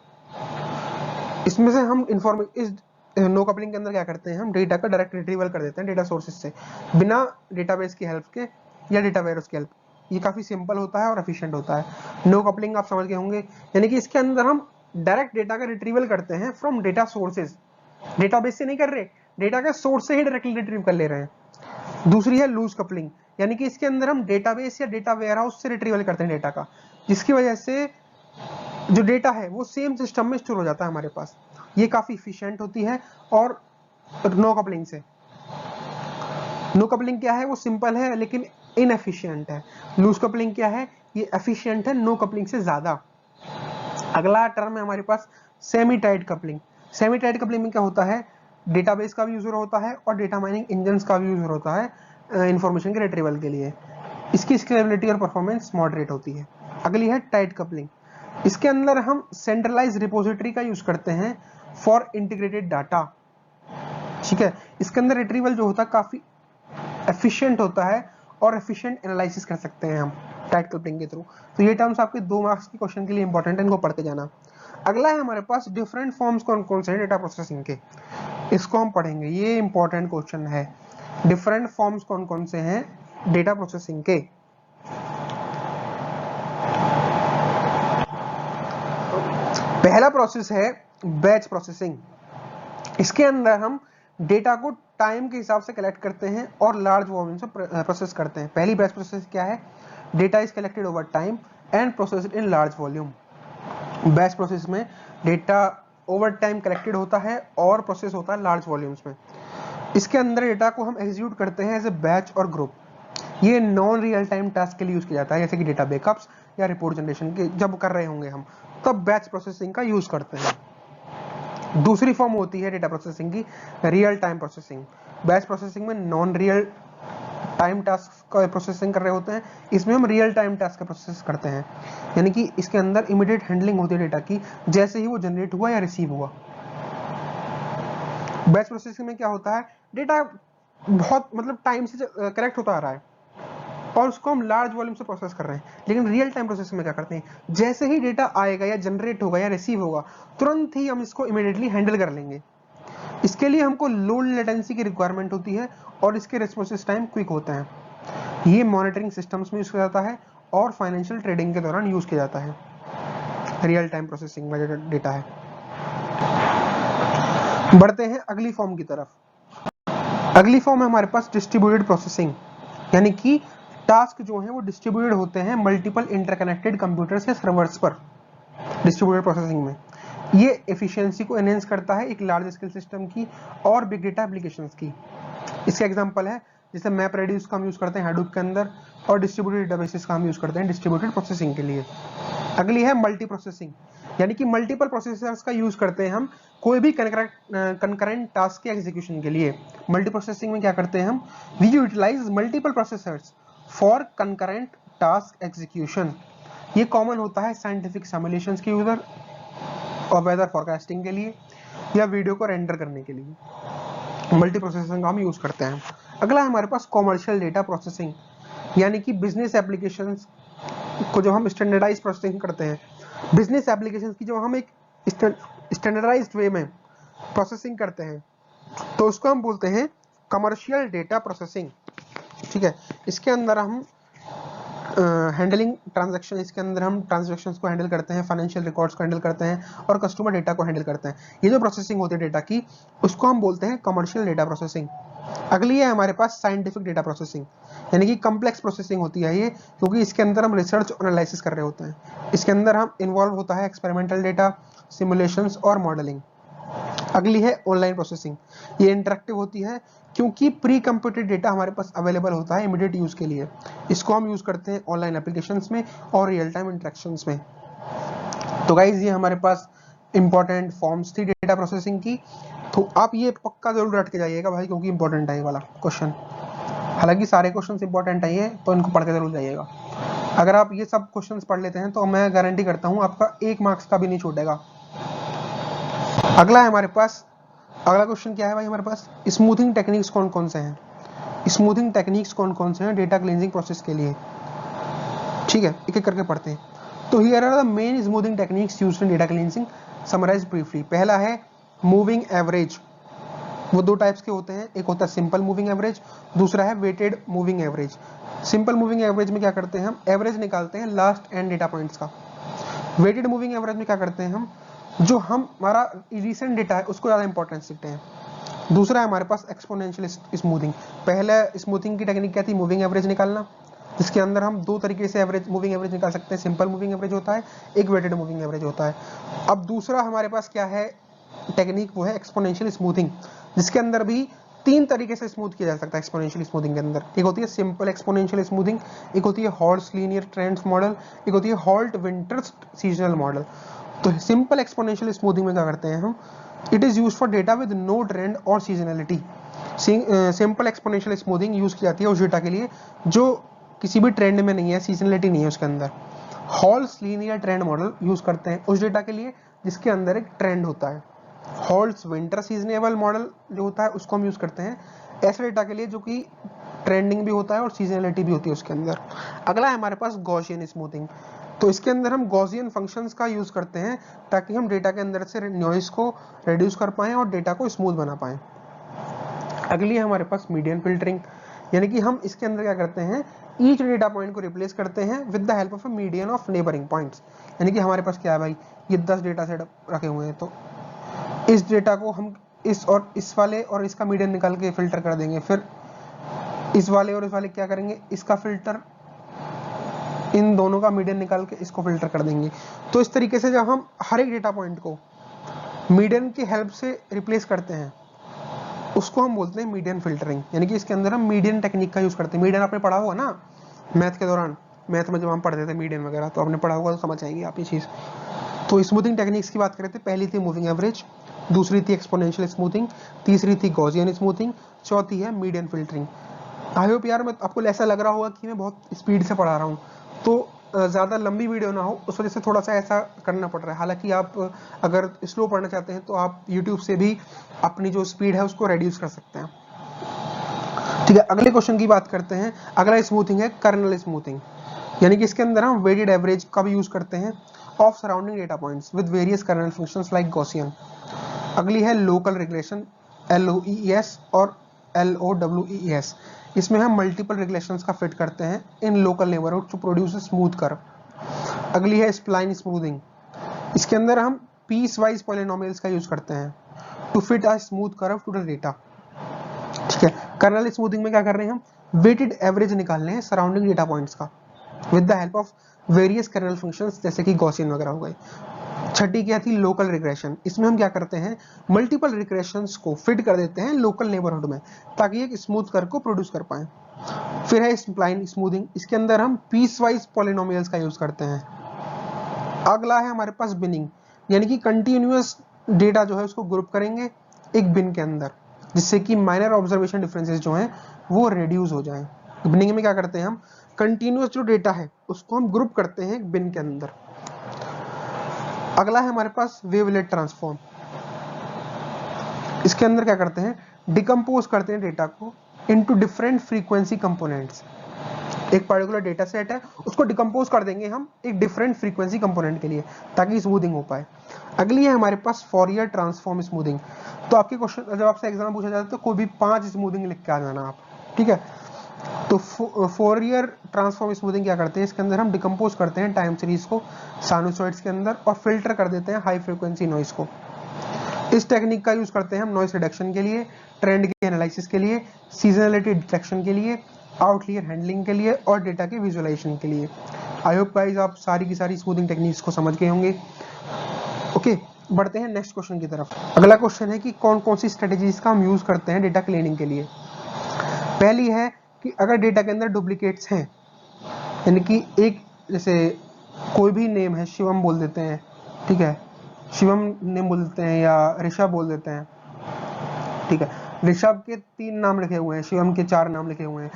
इसमें से हम इस नो कपलिंग के अंदर क्या करते हैं, हम डेटा का डायरेक्ट रिट्रीवल कर देते हैं डेटा सोर्सेज से, बिना डेटाबेस की हेल्प के या डेटा वेयरहाउस की हेल्प। ये काफी सिंपल होता है और एफिशिएंट होता है। नो कपलिंग आप समझ गए होंगे, यानी कि इसके अंदर हम डायरेक्ट डेटा का रिट्रीवल करते हैं फ्रॉम डेटा सोर्सेज, डेटाबेस से नहीं कर रहे, डेटा के सोर्स से ही डायरेक्टली रिट्रीव कर ले रहे हैं। दूसरी है लूज कपलिंग, यानी कि इसके अंदर हम डेटाबेस या डेटा वेयरहाउस से रिट्रीवल करते हैं डेटा का, जिसकी वजह से जो डेटा है वो सेम सिस्टम में स्टोर हो जाता है हमारे पास। ये काफी इफिशिएंट होती है। और नो कपलिंग से, नो कपलिंग क्या है, वो सिंपल है लेकिन इनएफिशिएंट है। लूज कपलिंग क्या है, ये एफिशिएंट है नो कपलिंग से ज्यादा। अगला टर्म है हमारे पास semi tight coupling. Semi tight coupling में क्या होता है, डेटाबेस का भी यूज होता है और डेटा माइनिंग इंजन्स का भी यूज होता है इंफॉर्मेशन के रिट्रीवल के लिए। इसकी स्केलेबिलिटी और परफॉर्मेंस मॉडरेट होती है। अगली है टाइट कपलिंग, इसके अंदर हम सेंट्रलाइज रिपोजिटरी का यूज करते हैं फॉर इंटीग्रेटेड डाटा, ठीक है। इसके अंदर रिट्रीवल जो होता है काफी एफिशिएंट होता है और एफिशिएंट एनालिसिस कर सकते हैं हम टाइट कपलिंग के थ्रू। तो ये टर्म्स आपके 2 मार्क्स के क्वेश्चन के लिए इंपॉर्टेंट है, इनको पढ़ के जाना। अगला है हमारे पास डिफरेंट फॉर्म्स कौन कौन से हैं डेटा प्रोसेसिंग के, इसको हम पढ़ेंगे, ये इंपॉर्टेंट क्वेश्चन है। डिफरेंट फॉर्म्स कौन कौन से हैं डेटा प्रोसेसिंग के। पहला प्रोसेस है बैच प्रोसेसिंग। इसके अंदर हम डेटा को टाइम के हिसाब से कलेक्ट करते हैं और लार्ज वॉल्यूम से प्रोसेस करते हैं। पहली बैच प्रोसेस क्या है, data is collected over time and processed in large volume. Batch process में डेटा ओवर टाइम कलेक्टेड होता है और प्रोसेस होता है लार्ज वॉल्यूम्स में। इसके अंदर डेटा को हम एग्जीक्यूट करते हैं एज ए बैच और ग्रुप। ये नॉन रियल टाइम टास्क के लिए यूज किया जाता है, जैसे कि डेटा बैकअप्स या रिपोर्ट जनरेशन के जब कर रहे होंगे हम, तब बैच प्रोसेसिंग का यूज करते हैं। दूसरी फॉर्म होती है डेटा प्रोसेसिंग की real time processing. Batch processing में नॉन रियल टाइम टास्क का प्रोसेसिंग कर रहे होते हैं, इसमें हम रियल टाइम टास्क का प्रोसेस करते हैं, यानी कि इसके अंदर इमीडिएट हैंडलिंग होती है डेटा की, जैसे ही वो जनरेट हुआ या रिसीव हुआ। बैच प्रोसेसिंग में क्या होता है, डेटा बहुत मतलब टाइम से कलेक्ट होता आ रहा है और उसको हम लार्ज वॉल्यूम से प्रोसेस कर रहे हैं। लेकिन रियल टाइम प्रोसेसिंग में क्या करते हैं, जैसे ही डेटा आएगा या जनरेट होगा या रिसीव होगा, तुरंत ही हम इसको इमीडिएटली हैंडल कर लेंगे। इसके लिए हमको लो लेटेंसी की रिक्वायरमेंट होती है और इसके रिस्पॉन्स टाइम क्विक होते हैं। ये मॉनिटरिंग सिस्टम्स में यूज किया जाता है और फाइनेंशियल ट्रेडिंग के दौरान यूज किया जाता है। रियल टाइम प्रोसेसिंग में जो डेटा है। बढ़ते हैं अगली फॉर्म की तरफ। अगली फॉर्म है हमारे पास डिस्ट्रीब्यूटेड प्रोसेसिंग, यानी कि टास्क जो है वो डिस्ट्रीब्यूटेड होते हैं मल्टीपल इंटरकनेक्टेड कंप्यूटर्स या सर्वर्स पर। डिस्ट्रीब्यूटेड प्रोसेसिंग में ये एफिशिएंसी को एनहेंस करता है एक लार्ज स्केल सिस्टम की और बिग डेटा एप्लीकेशंस की। इसके एग्जांपल है जैसे मैप रेड्यूस का हम यूज करते हैं हैडूप के अंदर, और डिस्ट्रीब्यूटेड डेटाबेसेस का हम यूज करते हैं डिस्ट्रीब्यूटेड प्रोसेसिंग के लिए। अगली है मल्टी प्रोसेसिंग, यानी कि मल्टीपल प्रोसेसर्स का यूज करते हैं हम कोई भी कंकरेंट टास्क के एग्जीक्यूशन के लिए। मल्टी प्रोसेसिंग में क्या करते हैं हम, we utilise multiple processors for concurrent task execution. ये कॉमन होता है साइंटिफिक सिमुलेशंस के यूजर और वेदर फोरकास्टिंग के लिए या वीडियो को रेंडर करने के लिए मल्टी प्रोसेसिंग का हम यूज करते हैं। अगला है हमारे पास कॉमर्शियल डेटा प्रोसेसिंग, यानी कि बिजनेस एप्लीकेशंस को जो हम स्टैंडर्डाइज प्रोसेसिंग करते हैं, बिजनेस एप्लीकेशंस की जो हम एक स्टैंडर्डाइज्ड वे में प्रोसेसिंग करते हैं, तो उसको हम बोलते हैं कमर्शियल डेटा प्रोसेसिंग, ठीक है। इसके अंदर हम हैंडलिंग ट्रांजैक्शन, इसके अंदर हम ट्रांजैक्शंस को हैंडल करते हैं, फाइनेंशियल रिकॉर्ड्स को हैंडल करते हैं और कस्टमर डेटा को हैंडल करते हैं। ये जो प्रोसेसिंग होती है डेटा की, उसको हम बोलते हैं कमर्शियल डेटा प्रोसेसिंग। अगली है हमारे पास साइंटिफिक डेटा प्रोसेसिंग, यानी कि कॉम्प्लेक्स प्रोसेसिंग होती है ये, क्योंकि इसके अंदर हम रिसर्च और एनालिसिस कर रहे होते हैं। इसके अंदर हम इन्वॉल्व होता है एक्सपेरिमेंटल डेटा, सिमुलेशंस और मॉडलिंग। अगली है ऑनलाइन प्रोसेसिंग। ये इंटरेक्टिव होती है क्योंकि प्री कंप्यूटेड डेटा हमारे पास अवेलेबल होता है इमीडिएट यूज के लिए। इसको हम यूज करते हैं ऑनलाइन एप्लीकेशंस में और रियल टाइम इंटरेक्शंस में। तो गाइज ये हमारे पास इंपॉर्टेंट फॉर्म्स थी डेटा प्रोसेसिंग की। तो आप ये पक्का जरूर रट के जाइएगा भाई, क्योंकि इंपॉर्टेंट है ये वाला क्वेश्चन। हालांकि सारे क्वेश्चन इंपॉर्टेंट है ये, तो इनको पढ़ के जरूर जाइएगा। अगर आप ये सब क्वेश्चंस पढ़ लेते हैं तो मैं गारंटी करता हूं आपका 1 मार्क्स का भी नहीं छूटेगा। अगला है हमारे पास, अगला क्वेश्चन क्या है भाई हमारे पास, स्मूथिंग टेक्निक्स कौन कौन से हैं। स्मूथिंग टेक्निक्स कौन कौन से हैं डेटा क्लींजिंग प्रोसेस के लिए। ठीक है, एक एक करके पढ़ते हैं। तो here are the main smoothing techniques used in data cleansing, summarise briefly. पहला है मूविंग एवरेज। वो दो टाइप्स के होते हैं, एक होता है सिंपल मूविंग एवरेज, दूसरा है weighted moving average. Simple moving average में क्या करते हैं हम, एवरेज निकालते हैं लास्ट एंड डेटा पॉइंट्स का। वेटेड मूविंग एवरेज में क्या करते हैं हम, जो हमारा रिसेंट डेटा है उसको ज्यादा इंपॉर्टेंस देते हैं। दूसरा है हमारे पास एक्सपोनेंशियल स्मूथिंग। पहले स्मूथिंग की टेक्निक क्या थी, मूविंग एवरेज निकालना, जिसके अंदर हम दो तरीके से एवरेज मूविंग एवरेज निकाल सकते हैं, सिंपल मूविंग एवरेज होता है, एक वेटेड मूविंग एवरेज होता है। अब दूसरा हमारे पास क्या है टेक्निक, वो है एक्सपोनेंशियल स्मूथिंग, जिसके अंदर भी 3 तरीके से स्मूथ किया जा सकता है एक्सपोनेंशियल स्मूथिंग के अंदर। एक होती है सिंपल एक्सपोनेंशियल स्मूथिंग, एक होती है हॉल्ट लीनियर ट्रेंड्स मॉडल, एक होती है हॉल्ट विंटर्स सीजनल मॉडल। तो सिंपल एक्सपोनेंशियल स्मूथिंग में क्या करते हैं हम, it is used for data with no trend और सीजनलिटी। सिंपल एक्सपोनेंशियल स्मूथिंग यूज की जाती है उस डेटा के लिए जो किसी भी ट्रेंड में नहीं है, सीजनलिटी नहीं है उसके अंदर। Halt linear trend model use करते हैं उस डेटा के लिए जिसके अंदर एक ट्रेंड होता है। हॉल्ट विंटर सीजनेबल मॉडल जो होता है उसको हम यूज करते हैं ऐसे डेटा के लिए जो कि ट्रेंडिंग भी होता है और सीजनलिटी भी होती है उसके अंदर। अगला है हमारे पास गॉसियन स्मूथिंग। तो इसके अंदर हम गॉसियन फंक्शंस का यूज करते हैं ताकि हम डेटा के अंदर से नॉइज को रिड्यूस कर पाएं और डेटा को स्मूथ बना पाएं। अगली है हमारे पास मीडियन फिल्टरिंग, यानी कि हम इसके अंदर क्या करते हैं, ईच डेटा पॉइंट को रिप्लेस करते हैं with the help of a median of neighbouring points. यानी कि हमारे पास क्या है भाई, ये 10 डेटा सेट रखे हुए हैं, तो इस डेटा को हम इस और इस वाले और इसका मीडियन निकाल के फिल्टर कर देंगे, फिर इस वाले और इस वाले क्या करेंगे, इसका फिल्टर, इन दोनों का मीडियन निकाल के इसको फिल्टर कर देंगे। तो इस तरीके से जब हम हर एक डेटा पॉइंट को मीडियन की हेल्प से रिप्लेस करते हैं उसको हम बोलते हैं मीडियन फिल्टरिंग। यानी कि इसके अंदर हम मीडियन टेक्निक का यूज करते हैं। मीडियन आपने पढ़ा होगा ना मैथ के दौरान, मैथ में जब हम पढ़ते थे मीडियन वगैरह, तो आपने पढ़ा होगा, तो समझ आएंगे आप ये चीज। तो स्मूथिंग टेक्निक्स की बात करें तो पहली थी मूविंग एवरेज, दूसरी थी एक्सपोनेंशियल स्मूथिंग, तीसरी थी गॉसियन स्मूथिंग, चौथी है मीडियन फिल्टरिंग। आई होप यार मैं आपको ऐसा लग रहा होगा कि मैं बहुत स्पीड से पढ़ा रहा हूँ, तो ज़्यादा लंबी वीडियो ना हो उस वजह से थोड़ा सा ऐसा करना पड़ रहा है। हालांकि आप अगर स्लो पढ़ना चाहते हैं तो आप यूट्यूब से भी अपनी जो स्पीड है उसको रेड्यूस कर सकते हैं। ठीक है, अगले क्वेश्चन की बात करते हैं। अगला स्मूथिंग है कर्नल स्मूथिंग, यानी कि इसके अंदर हम वेटेड एवरेज का भी यूज करते हैं of surrounding data points with various kernel functions like Gaussian. अगली है लोकल रिग्रेशन, LOES और LOWES। इसमें हम मल्टीपल रिग्रेशंस का फिट करते हैं in local neighbourhood to produce smooth curve. अगली है स्प्लाइन स्मूथिंग, इसके अंदर हम पीस वाइज पॉलिनोमियल्स का यूज करते हैं to fit a smooth curve to the data. ठीक है, कर्नल स्मूथिंग में क्या कर रहे हैं हम, वेटेड एवरेज निकाल रहे हैं सराउंडिंग डेटा पॉइंट्स का with the help of various kernel functions जैसे कि गॉसियन वगैरह हो गए। छठी क्या थी, लोकल रिग्रेशन। इसमें हम क्या करते हैं, मल्टीपल रिग्रेशंस को फिट कर देते हैं लोकल नेबरहुड में ताकि एक स्मूथ कर्व को प्रोड्यूस कर पाए। फिर है स्प्लाइन स्मूथिंग, इसके अंदर हम पीस वाइज पॉलिनोमियल्स का यूज करते हैं। अगला है हमारे पास बिनिंग, यानी कि कंटिन्यूअस डेटा जो है उसको ग्रुप करेंगे एक बिन के अंदर जिससे कि माइनर ऑब्जर्वेशन डिफरेंसेस जो हैं वो रिड्यूस हो जाएं। बिनिंग में क्या करते हैं हम, कंटिन्यूअस जो डेटा है उसको हम ग्रुप करते हैं एक बिन के अंदर। अगला है हमारे पास वेवलेट ट्रांसफॉर्म, इसके अंदर क्या करते हैं, डिकम्पोज करते हैं डेटा को इनटू डिफरेंट फ्रीक्वेंसी कंपोनेंट्स। एक पर्टिकुलर डेटा सेट है उसको डिकम्पोज कर देंगे हम एक डिफरेंट फ्रीक्वेंसी कंपोनेंट के लिए ताकि स्मूथिंग हो पाए। अगली है हमारे पास फॉरियर ट्रांसफॉर्म स्मूथिंग। तो आपके क्वेश्चन जब आपसे एग्जाम पूछा जाता है तो कोई भी 5 स्मूथिंग लिख के आ जाना आप, ठीक है। तो फॉरियर ट्रांसफॉर्म स्मूथिंग क्या करते हैं, इसके अंदर हम डिकम्पोज करते हैं टाइम सीरीज को साइनसॉइड्स के अंदर और फिल्टर कर देते हैं हाई फ्रीक्वेंसी नॉइस को। इस टेक्निक का यूज करते हैं हम नॉइस रिडक्शन के लिए, ट्रेंड के एनालिसिस के लिए, सीजनलिटी डिटेक्शन के लिए, आउटलियर हैंडलिंग के लिए और डेटा के विजुअलाइजेशन के लिए। आई होप गाइस आप सारी की सारी स्मूथिंग टेक्निक्स को समझ गए होंगे। ओके, बढ़ते हैं नेक्स्ट क्वेश्चन की तरफ। अगला क्वेश्चन है कि कौन कौन सी स्ट्रेटेजीज का हम यूज करते हैं डेटा क्लीनिंग के लिए। पहली है कि अगर डेटा के अंदर डुप्लीकेट्स हैं, यानी कि एक जैसे कोई भी नेम है, शिवम बोल देते हैं, ठीक है, शिवम नेम बोल देते हैं या ऋषभ बोल देते हैं, ठीक है, ऋषभ के 3 नाम लिखे हुए हैं, शिवम के 4 नाम लिखे हुए हैं,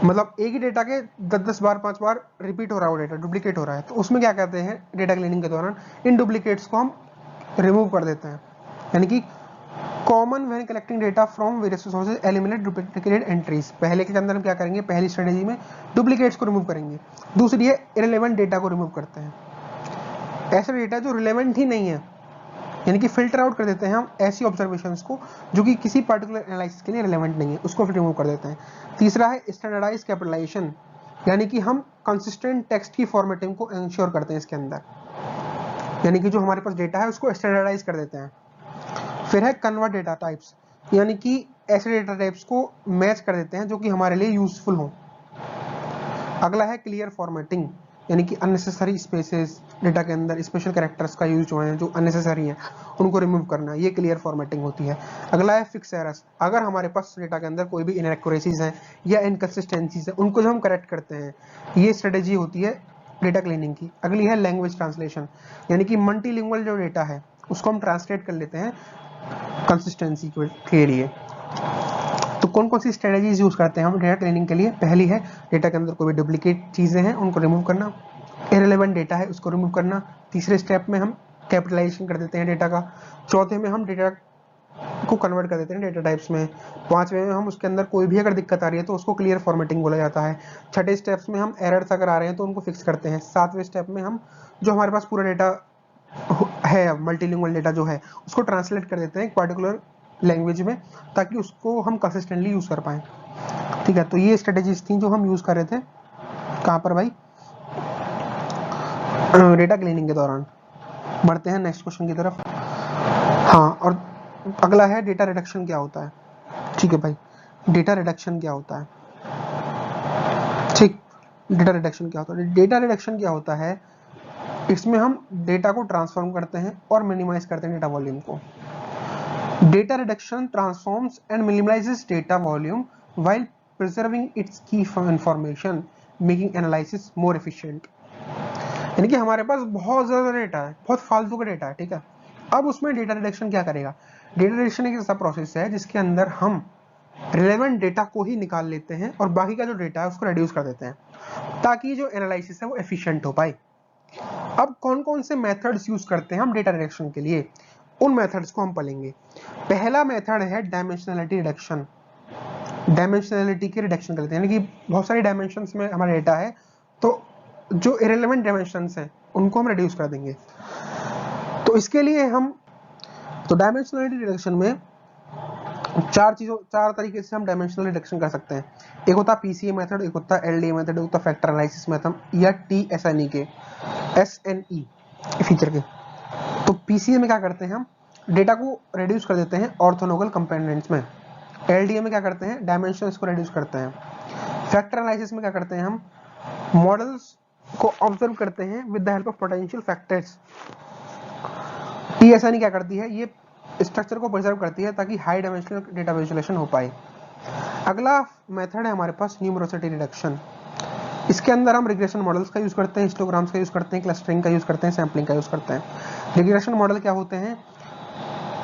मतलब एक ही डेटा के 10-10 बार 5 बार रिपीट हो रहा है, वो डेटा डुप्लीकेट हो रहा है, तो उसमें क्या कहते हैं डेटा क्लीनिंग के दौरान इन डुप्लीकेट्स को हम रिमूव कर देते हैं। यानी कि common when collecting data from various sources eliminate duplicated entries. पहले के अंदर हम क्या करेंगे, पहली स्ट्रेटेजी में डुप्लीकेट्स को रिमूव करेंगे। दूसरी है इरेलेवेंट डेटा को रिमूव करते हैं, ऐसा डेटा जो रिलेवेंट ही नहीं है, यानी कि फिल्टर आउट कर देते हैं हम ऐसी ऑब्जर्वेशंस को जो कि किसी पर्टिकुलर एनालिसिस के लिए रिलेवेंट नहीं है, उसको फिर रिमूव कर देते हैं। तीसरा है स्टैंडर्डाइज कैपिटलाइजेशन, यानी कि हम कंसिस्टेंट टेक्स्ट की फॉर्मेटिंग को इंश्योर करते हैं इसके अंदर, यानी कि जो हमारे पास डेटा है उसको स्टैंडर्डाइज कर देते हैं। फिर है कन्वर्ट डेटा टाइप्स, यानी कि ऐसे डेटा टाइप्स को मैच कर देते हैं जो कि हमारे लिए यूजफुल हो। अगला है क्लियर फॉर्मेटिंग, यानी कि अननेसेसरी स्पेसेस डेटा के अंदर स्पेशल कैरेक्टर्स का यूज जो है जो अननेसेसरी हैं उनको रिमूव करना, ये क्लियर फॉर्मेटिंग होती है। अगला है फिक्स एरर्स, अगर हमारे पास डेटा के अंदर कोई भी इनएक्यूरेसीज हैं या इनकंसिस्टेंसीज हैं उनको जो हम करेक्ट करते हैं, ये स्ट्रेटेजी होती है डेटा क्लीनिंग की। अगली है लैंग्वेज ट्रांसलेशन, यानी कि मल्टीलिंगुअल जो डेटा है उसको हम ट्रांसलेट कर लेते हैं कंसिस्टेंसी के लिए। तो कौन कौन सी स्ट्रेटेजीज यूज करते हैं हम डेटा क्लीनिंग के लिए। पहली है डेटा के अंदर कोई भी डुप्लीकेट चीजें हैं उनको रिमूव करना, इरेलेवेंट डेटा है उसको रिमूव करना। तीसरे स्टेप में हम कैपिटलाइजेशन कर देते हैं डेटा का। चौथे में हम डेटा को कन्वर्ट कर देते हैं डेटा टाइप्स में। पांचवें में हम उसके अंदर कोई भी अगर दिक्कत आ रही है तो उसको क्लियर फॉर्मेटिंग बोला जाता है। छठे स्टेप्स में हम एरर्स अगर आ रहे हैं तो उनको फिक्स करते हैं। सातवें स्टेप में हम जो हमारे पास पूरा डेटा है मल्टीलिंगुअल डेटा जो है उसको ट्रांसलेट कर देते हैं एक पर्टिकुलर लैंग्वेज में ताकि उसको हम कंसिस्टेंटली यूज कर पाए। ठीक है, तो ये स्ट्रेटेजीज थी जो हम यूज कर रहे थे कहाँ पर भाई, डेटा क्लीनिंग के दौरान। बढ़ते हैं नेक्स्ट क्वेश्चन की तरफ। हाँ, और अगला है डेटा रिडक्शन क्या होता है। ठीक है भाई, डेटा रिडक्शन क्या होता है। ठीक, डेटा रिडक्शन क्या होता है। डेटा रिडक्शन क्या होता है, इसमें हम डेटा को ट्रांसफॉर्म करते हैं और मिनिमाइज करते हैं डेटा वॉल्यूम को। Data reduction transforms and minimises data volume while preserving its key information, making analysis more efficient. यानी कि हमारे पास बहुत ज्यादा डेटा है, बहुत फालतू का डेटा है, ठीक है। अब उसमें डेटा रिडक्शन क्या करेगा, डेटा रिडक्शन एक ऐसा प्रोसेस है जिसके अंदर हम रिलेवेंट डेटा को ही निकाल लेते हैं और बाकी का जो डेटा है उसको रिड्यूस कर देते हैं ताकि जो एनालिसिस है वो एफिशिएंट हो पाए। अब कौन कौन से मेथड्स यूज करते हैं हम डेटा रिडक्शन के लिए, उन मेथड्स को हम पढ़ेंगे। पहला मेथड है डायमेंशनलिटी रिडक्शन। डायमेंशनलिटी की रिडक्शन करते हैं, यानी कि बहुत सारी डायमेंशंस में हमारा डेटा है तो जो इरेलेवेंट डायमेंशंस हैं उनको हम रिड्यूस कर देंगे। तो इसके लिए हम तो डायमेंशनलिटी रिडक्शन में चार तरीके से हम डायमेंशनल रिडक्शन कर सकते हैं। एक होता है पीसीए मेथड, एक होता है एलडीए मेथड, एक होता है फैक्टर एनालिसिस मेथड या टीएसएनई के एसएनई फीचर के। तो पीसीए में क्या करते हैं हम डेटा को रिड्यूस कर देते हैं ऑर्थोगोनल कंपोनेंट्स में। एलडीए में क्या करते हैं डायमेंशंस को रिड्यूस करते हैं। फैक्टर एनालिसिस में क्या करते हैं हम मॉडल्स को ऑब्जर्व करते हैं with the help of potential factors. TSNE क्या करती है, ये स्ट्रक्चर को प्रिजर्व करती है ताकि हाई डायमेंशनल डेटा विजुअलाइजेशन हो पाए। अगला मेथड है हमारे पास न्यूमरोसिटी रिडक्शन। इसके अंदर हम रिग्रेशन मॉडल्स का यूज करते हैं, हिस्टोग्राम्स का यूज करते हैं, क्लस्टरिंग का यूज करते हैं, सैम्पलिंग का यूज करते हैं। रिग्रेशन मॉडल क्या होते हैं,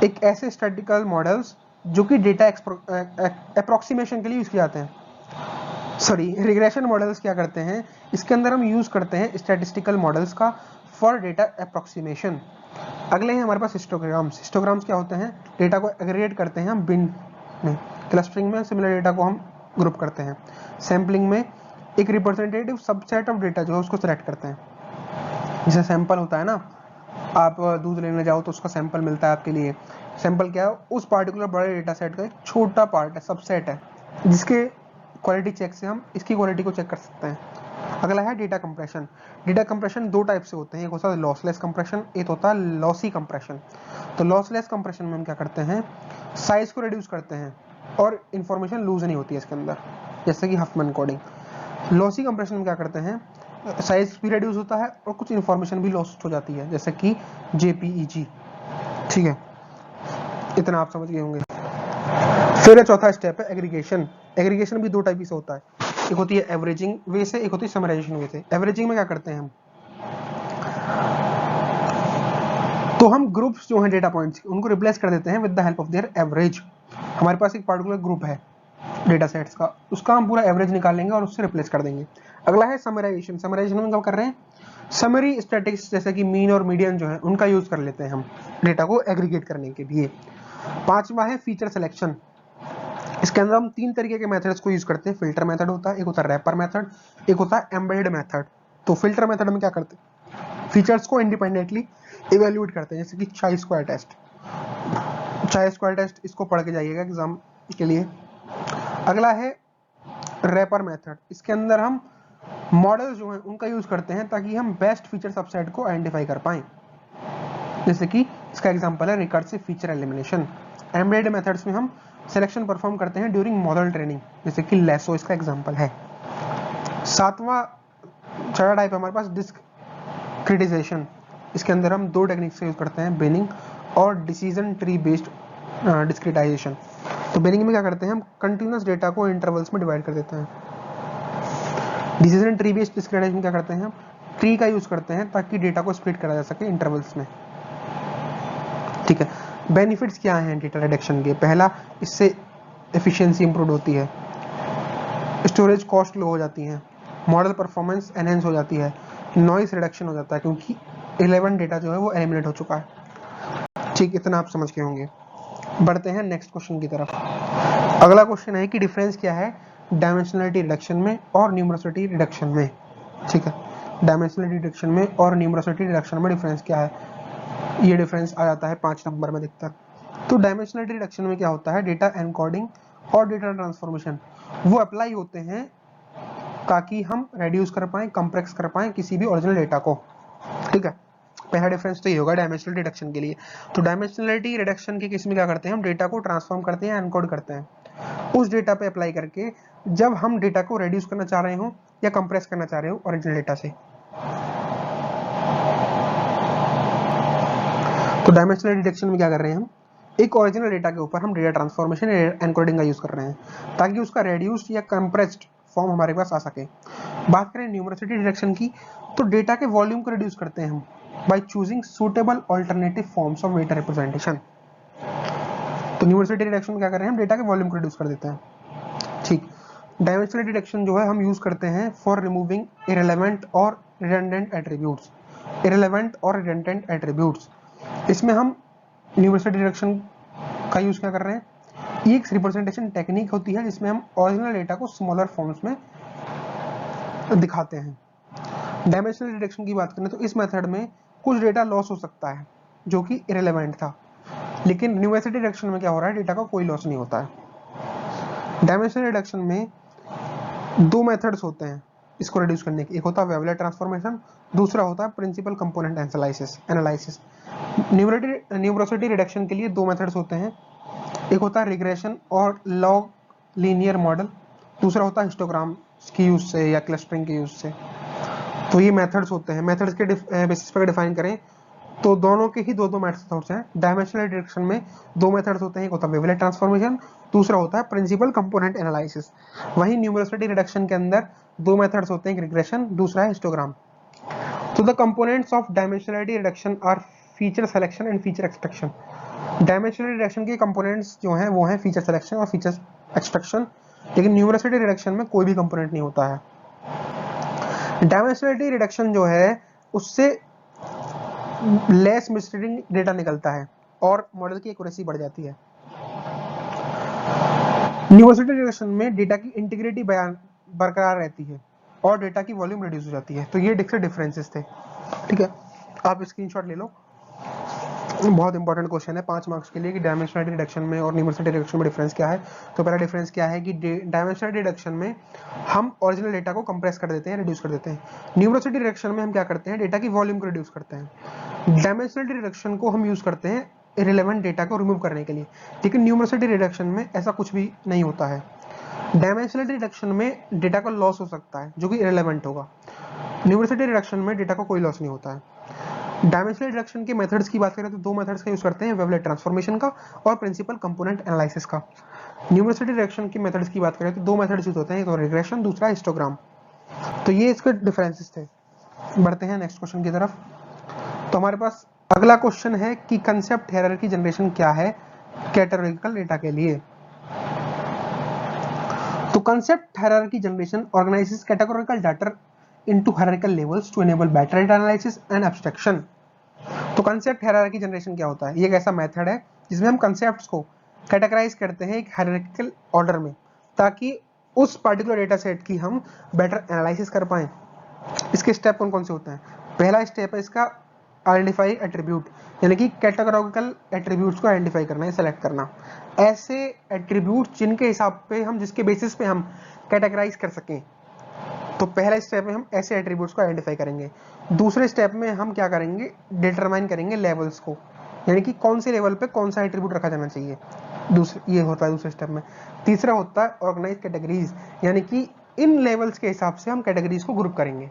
एक ऐसे स्टैटिस्टिकल मॉडल्स जो कि डेटा अप्रोक्सीमेशन के लिए यूज किए जाते हैं। सॉरी, रिग्रेशन मॉडल्स क्या करते हैं, इसके अंदर हम यूज करते हैं स्टैटिस्टिकल मॉडल्स का फॉर डेटा अप्रोक्सीमेशन। अगले हैं हमारे पास हिस्टोग्राम्स। हिस्टोग्राम्स क्या होते हैं, डेटा को एग्रीगेट करते हैं हम बिन में। क्लस्टरिंग में सिमिलर डेटा को हम ग्रुप करते हैं। सैम्पलिंग में एक रिप्रेजेंटेटिव सबसेट ऑफ डेटा जो है उसको सिलेक्ट करते हैं। जैसे सैंपल होता है ना, आप दूध लेने जाओ तो उसका सैंपल मिलता है आपके लिए। सैंपल क्या है, उस पार्टिकुलर बड़े डेटा सेट का एक छोटा पार्ट है, सबसेट है, जिसके क्वालिटी चेक से हम इसकी क्वालिटी को चेक कर सकते हैं। अगला है डेटा कंप्रेशन। डेटा कंप्रेशन दो टाइप से होते हैं, एक होता है लॉसलेस कंप्रेशन, एक होता है लॉसी कंप्रेशन। तो लॉसलेस कंप्रेशन में हम क्या करते हैं, साइज को रिड्यूस करते हैं और इंफॉर्मेशन लूज नहीं होती है इसके अंदर, जैसे कि हफमैन कोडिंग। लॉसी कंप्रेशन में क्या करते हैं, साइज भी रिड्यूस होता है और कुछ इंफॉर्मेशन भी लॉस्ट हो जाती है, जैसे कि जेपीईजी। ठीक है, इतना आप समझ गए होंगे। फिर चौथा स्टेप है एग्रीगेशन। एग्रीगेशन भी दो टाइप से होता है, एक होती है एवरेजिंग वे से, एक होती है समराइजेशन वे से। एवरेजिंग में क्या करते हैं हम, तो हम ग्रुप्स जो हैं डेटा पॉइंट्स उनको रिप्लेस कर देते हैं with the help of their average. हमारे पास एक पार्टिकुलर ग्रुप है डेटा सेट्स का, उसका हम पूरा एवरेज निकाल लेंगे और उससे रिप्लेस कर देंगे। अगला है समराइजेशन। समराइजेशन में क्या कर रहे हैं, समरी स्टैटिस्टिक्स जैसे कि मीन और मीडियन जो है उनका यूज कर लेते हैं हम डेटा को एग्रीगेट करने के लिए। पांचवा है फीचर सिलेक्शन। इसके अंदर हम तीन तरीके के मेथड्स को यूज करते हैं। फिल्टर मेथड होता है, एक होता है रैपर मेथड, एक होता है एम्बेडेड मेथड। तो फिल्टर मेथड में क्या करते हैं, फीचर्स को इंडिपेंडेंटली इवेल्युएट करते हैं, जैसे कि चाई स्क्वायर टेस्ट। चाई स्क्वायर टेस्ट इसको पढ़ के जाइएगा एग्जाम के लिए। अगला है रैपर मेथड। इसके अंदर हम मॉडल जो है उनका यूज करते हैं ताकि हम बेस्ट फीचर सबसेट को आइडेंटिफाई कर पाएं, जैसे कि इसका एग्जांपल है recursive feature elimination. Embedded methods में हम सिलेक्शन परफॉर्म करते हैं ड्यूरिंग मॉडल ट्रेनिंग, जैसे कि लेसो इसका एग्जांपल है। सातवां चौथा टाइप हमारे पास डिस्क्रिटाइजेशन। इसके अंदर हम दो टेक्निक से यूज करते हैं, बिनिंग और डिसीजन ट्री बेस्ड डिस्क्रिटाइजेशन। तो बिनिंग में क्या करते हैं, हम कंटिन्यूअस डेटा को इंटरवल्स में डिवाइड कर देते हैं। डिसीजन ट्री बेस्ड डिस्क्रिटाइजेशन क्या करते हैं, हम ट्री का यूज करते हैं ताकि डेटा को स्प्लिट करा जा सके इंटरवल्स में। ठीक है, बेनिफिट्स क्या हैं डेटा रिडक्शन के। पहला, इससे एफिशिएंसी इंप्रूव होती है, स्टोरेज कॉस्ट लो हो जाती है, मॉडल परफॉर्मेंस एनहेंस हो जाती है, नॉइस रिडक्शन हो जाता है क्योंकि 11 डेटा जो है वो एलिमिनेट हो चुका है। ठीक, इतना आप समझ के होंगे। बढ़ते हैं नेक्स्ट क्वेश्चन की तरफ। अगला क्वेश्चन है कि डिफरेंस क्या है डायमेंशनलिटी रिडक्शन में और न्यूमरसिटी रिडक्शन में। ठीक है, डायमेंशनलिटी रिडक्शन में और न्यूमरसिटी रिडक्शन में डिफरेंस क्या है, ये डिफरेंस आ जाता है 5 नंबर में दिखता है। तो डायमेंशनलिटी रिडक्शन में क्या होता है, डेटा एनकोडिंग और डेटा ट्रांसफॉर्मेशन वो अप्लाई होते हैं ताकि हम रेड्यूस कर पाएं, कंप्रेस कर पाएं किसी भी ओरिजिनल डेटा को। ठीक है, पहला डिफरेंस तो ये होगा डायमेंशनलिटी रिडक्शन के लिए। तो डायमेंशनलिटी रिडक्शन के केस में क्या करते हैं, हम डेटा को ट्रांसफॉर्म करते हैं, एनकोड करते हैं उस डेटा पे अप्लाई करके जब हम डेटा को रेड्यूस करना चाह रहे हो या कंप्रेस करना चाह रहे हो ओरिजिनल डेटा से। तो डायमेंशनल रिडक्शन में क्या कर रहे हैं, हम एक ओरिजिनल डेटा के ऊपर हम डेटा ट्रांसफॉर्मेशन एनकोडिंग का यूज कर रहे हैं ताकि उसका रेड्यूस्ड या कंप्रेस्ड फॉर्म हमारे पास आ सके। बात करें न्यूमरसिटी रिडक्शन की, तो डेटा के वॉल्यूम को रिड्यूस करते हैं हम by choosing suitable alternative forms of data representation. तो न्यूमरसिटी रिडक्शन में क्या कर रहे हैं, हम डेटा के वॉल्यूम को रिड्यूस कर देते हैं। ठीक, डायमेंशनल रिडक्शन जो है हम यूज करते हैं फॉर रिमूविंग इररिलेवेंट और रिडंडेंट एट्रीब्यूट्स। इररिलेवेंट और रिडंडेंट एट्रीब्यूट्स, इसमें हम न्यूमरसिटी रिडक्शन का यूज क्या कर रहे हैं, ये एक रिप्रेजेंटेशन टेक्निक होती है जिसमें हम ओरिजिनल डेटा को स्मॉलर फॉर्म्स में दिखाते हैं। डायमेंशनल रिडक्शन की बात करें तो इस मेथड में कुछ डेटा लॉस हो सकता है जो कि इररिलेवेंट था, लेकिन न्यूमरसिटी रिडक्शन में क्या हो रहा है, डेटा का कोई लॉस नहीं होता है। डायमेंशनल रिडक्शन में दो मेथड्स होते हैं इसको रिड्यूस करने की, एक होता है वेवलेट ट्रांसफॉर्मेशन, दूसरा होता है प्रिंसिपल कंपोनेंट एनालिसिस। न्यूमरसिटी रिडक्शन के लिए दो मेथड्स होते हैं, एक होता है रिग्रेशन और लॉग लीनियर मॉडल, दूसरा होता है हिस्टोग्राम की यूज से या क्लस्टरिंग के यूज से। तो ये मेथड्स होते हैं, मेथड्स के बेसिस पर डिफाइन करें तो दोनों के ही दो मेथड्स हैं। डायमेंशनल रिडक्शन में दो मेथड्स होते हैं, एक होता है वेवलेट ट्रांसफॉर्मेशन, दूसरा होता है प्रिंसिपल कंपोनेंट एनालिसिस। वहीं न्यूमरसिटी रिडक्शन के अंदर दो मेथड्स होते हैं, रिग्रेशन, दूसरा है हिस्टोग्राम। तो the components of dimensionality reduction are feature selection and feature extraction. Dimensional reduction के कंपोनेंट्स जो हैं वो हैं फीचर सिलेक्शन और फीचर एक्सट्रैक्शन, लेकिन न्यूमरसिटी रिडक्शन में कोई भी कंपोनेंट नहीं होता है। डायमेंशनलिटी रिडक्शन जो है उससे लेस मिसलीडिंग डेटा निकलता है और मॉडल की एक्यूरेसी बढ़ जाती है। न्यूमरसिटी रिडक्शन में डेटा की इंटीग्रिटी बरकरार रहती है और डेटा की वॉल्यूम रिड्यूस हो जाती है। तो ये डिफरेंसेस थे। ठीक है, आप स्क्रीनशॉट ले लो, बहुत इंपॉर्टेंट क्वेश्चन है 5 मार्क्स के लिए कि डायमेंशनलिटी रिडक्शन में और न्यूमरसिटी रिडक्शन में डिफरेंस क्या है। तो पहला डिफरेंस क्या है कि डायमेंशनलिटी रिडक्शन में हम ओरिजिनल डेटा को कंप्रेस कर देते हैं, रिड्यूस कर देते हैं। न्यूमरसिटी रिडक्शन में हम क्या करते हैं, डेटा की वॉल्यूम को रिड्यूस करते हैं। डायमेंशनलिटी रिडक्शन को हम यूज करते हैं इररिलेवेंट डेटा को रिमूव करने के लिए, लेकिन न्यूमरसिटी रिडक्शन में ऐसा कुछ भी नहीं होता है। डायमेंशनलिटी रिडक्शन में डेटा का लॉस हो सकता है जो कि इररिलेवेंट होगा, न्यूमरसिटी रिडक्शन में डेटा का कोई लॉस नहीं होता है। डायमेंशनल रिडक्शन के मेथड्स की बात करें तो दो मेथड्स का यूज करते हैं, वेवलेट ट्रांसफॉर्मेशन का और प्रिंसिपल कंपोनेंट एनालिसिस का। न्यूमेरिकल रिडक्शन के मेथड्स की बात करें तो दो मेथड्स यूज होते हैं, एक तो रिग्रेशन, दूसरा हिस्टोग्राम। तो ये इसके डिफरेंसेस थे। बढ़ते हैं नेक्स्ट क्वेश्चन की तरफ। तो हमारे पास अगला क्वेश्चन है कि कंसेप्ट हायरार्की जनरेशन क्या है कैटेगोरिकल डेटा के लिए। तो concept hierarchy generation organises categorical data into hierarchical levels to enable better data analysis and abstraction। तो कंसेप्ट हायरार्की जनरेशन क्या होता है? ये एक ऐसा मेथड है जिसमें हम कंसेप्ट्स को कैटेगराइज करते हैं एक हायरार्किकल ऑर्डर में, ताकि उस पर्टिकुलर डेटा सेट की हम बेटर एनालिसिस कर पाएं। इसके स्टेप कौन कौन से होते हैं? पहला स्टेप है इसका आइडेंटिफाई एट्रीब्यूट, यानी कि कैटेगोरिकल एट्रीब्यूट्स को आइडेंटिफाई करना है, सेलेक्ट करना। ऐसे एट्रीब्यूट्स जिनके हिसाब पे हम, जिसके बेसिस पे हम कैटेगराइज कर सकें। तो पहला स्टेप में हम ऐसे एट्रीब्यूट्स को आइडेंटिफाई करेंगे। दूसरे स्टेप में हम क्या करेंगे? डिटरमाइन करेंगे लेवल्स को, यानी कि कौन से लेवल पे कौन सा एट्रीब्यूट रखा जाना चाहिए। ये होता है दूसरे स्टेप में। तीसरा होता है ऑर्गेनाइज कैटेगरीज, यानी कि इन लेवल्स के हिसाब से हम कैटेगरीज को ग्रुप करेंगे।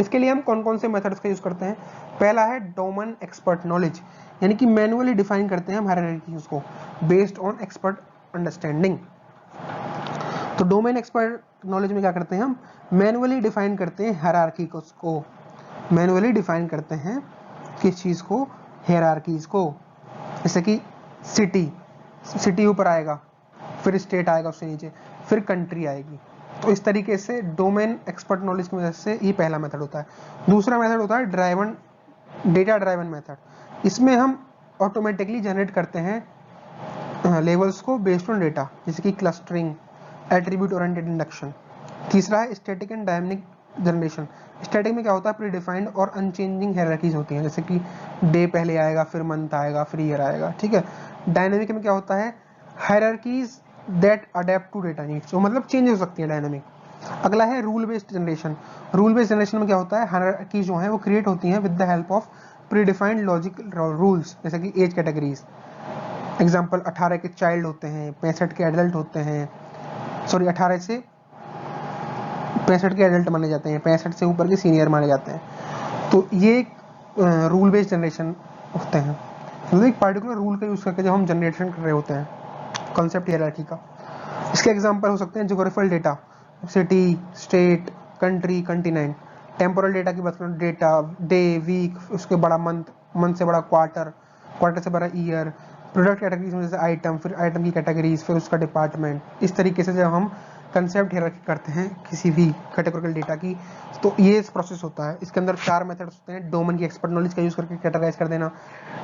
इसके लिए हम कौन कौन से मेथड्स का यूज करते हैं? पहला है डोमेन एक्सपर्ट नॉलेज, यानी कि मैनुअली डिफाइन करते हैं हम हायरार्कीज को बेस्ड ऑन एक्सपर्ट अंडरस्टैंडिंग। तो डोमेन एक्सपर्ट नॉलेज में क्या करते हैं? हम मैनुअली डिफाइन करते हैं हायरार्की को, मैनुअली डिफाइन करते हैं किस चीज को? हायरार्कीज को। जैसे कि सिटी ऊपर आएगा, फिर स्टेट आएगा उससे नीचे, फिर कंट्री आएगी। तो इस तरीके से डोमेन एक्सपर्ट नॉलेज की मदद से ये पहला मेथड होता है। दूसरा मेथड होता है डेटा ड्राइवन मेथड। इसमें हम ऑटोमेटिकली जनरेट करते हैं लेवल्स को बेस्ड ऑन डेटा, जैसे कि क्लस्टरिंग, एट्रीब्यूट ओरिएंटेड इंडक्शन। तीसरा है static and dynamic generation. Static में क्या होता है? प्री डिफाइंड और अनचेंजिंग हायरार्कीज होती हैं, जैसे कि डे पहले आएगा, फिर मंथ आएगा, फिर ईयर आएगा, ठीक है। डायनामिक में क्या होता है? Hierarchies that adapt to data needs, तो मतलब चेंज हो सकती है डायनामिक। अगला है rule based generation. Rule based generation में क्या होता है? हायरार्की जो है वो क्रिएट होती है with the help of pre defined logical rules, जैसे कि एज कैटेगरीज। एग्जाम्पल 18 के चाइल्ड होते हैं, 65 के एडल्ट होते हैं, 18 से 65 के एडल्ट माने जाते हैं, 65 से ऊपर के सीनियर माने जाते हैं। तो ये रूल बेस्ड जनरेशन होते हैं, मतलब एक पर्टिकुलर रूल का यूज करके जब हम जनरेशन कर रहे होते हैं कॉन्सेप्ट हायरार्की का। इसके एग्जांपल हो सकते हैं geographical data, city, state, country, continent. Temporal data की बात करें, डेटा, डे, वीक, उसके बड़ा मंथ, मंथ से बड़ा क्वार्टर, क्वार्टर से बड़ा ईयर। प्रोडक्ट कैटेगरीज में जैसे आइटम, फिर आइटम की कैटेगरीज, फिर उसका डिपार्टमेंट। इस तरीके से जब हम कंसेप्ट हायरार्की करते हैं किसी भी कैटेगोरिकल डेटा की, तो ये प्रोसेस होता है। इसके अंदर 4 मेथड्स होते हैं। डोमेन की एक्सपर्ट नॉलेज का यूज करके कैटेगराइज कर देना,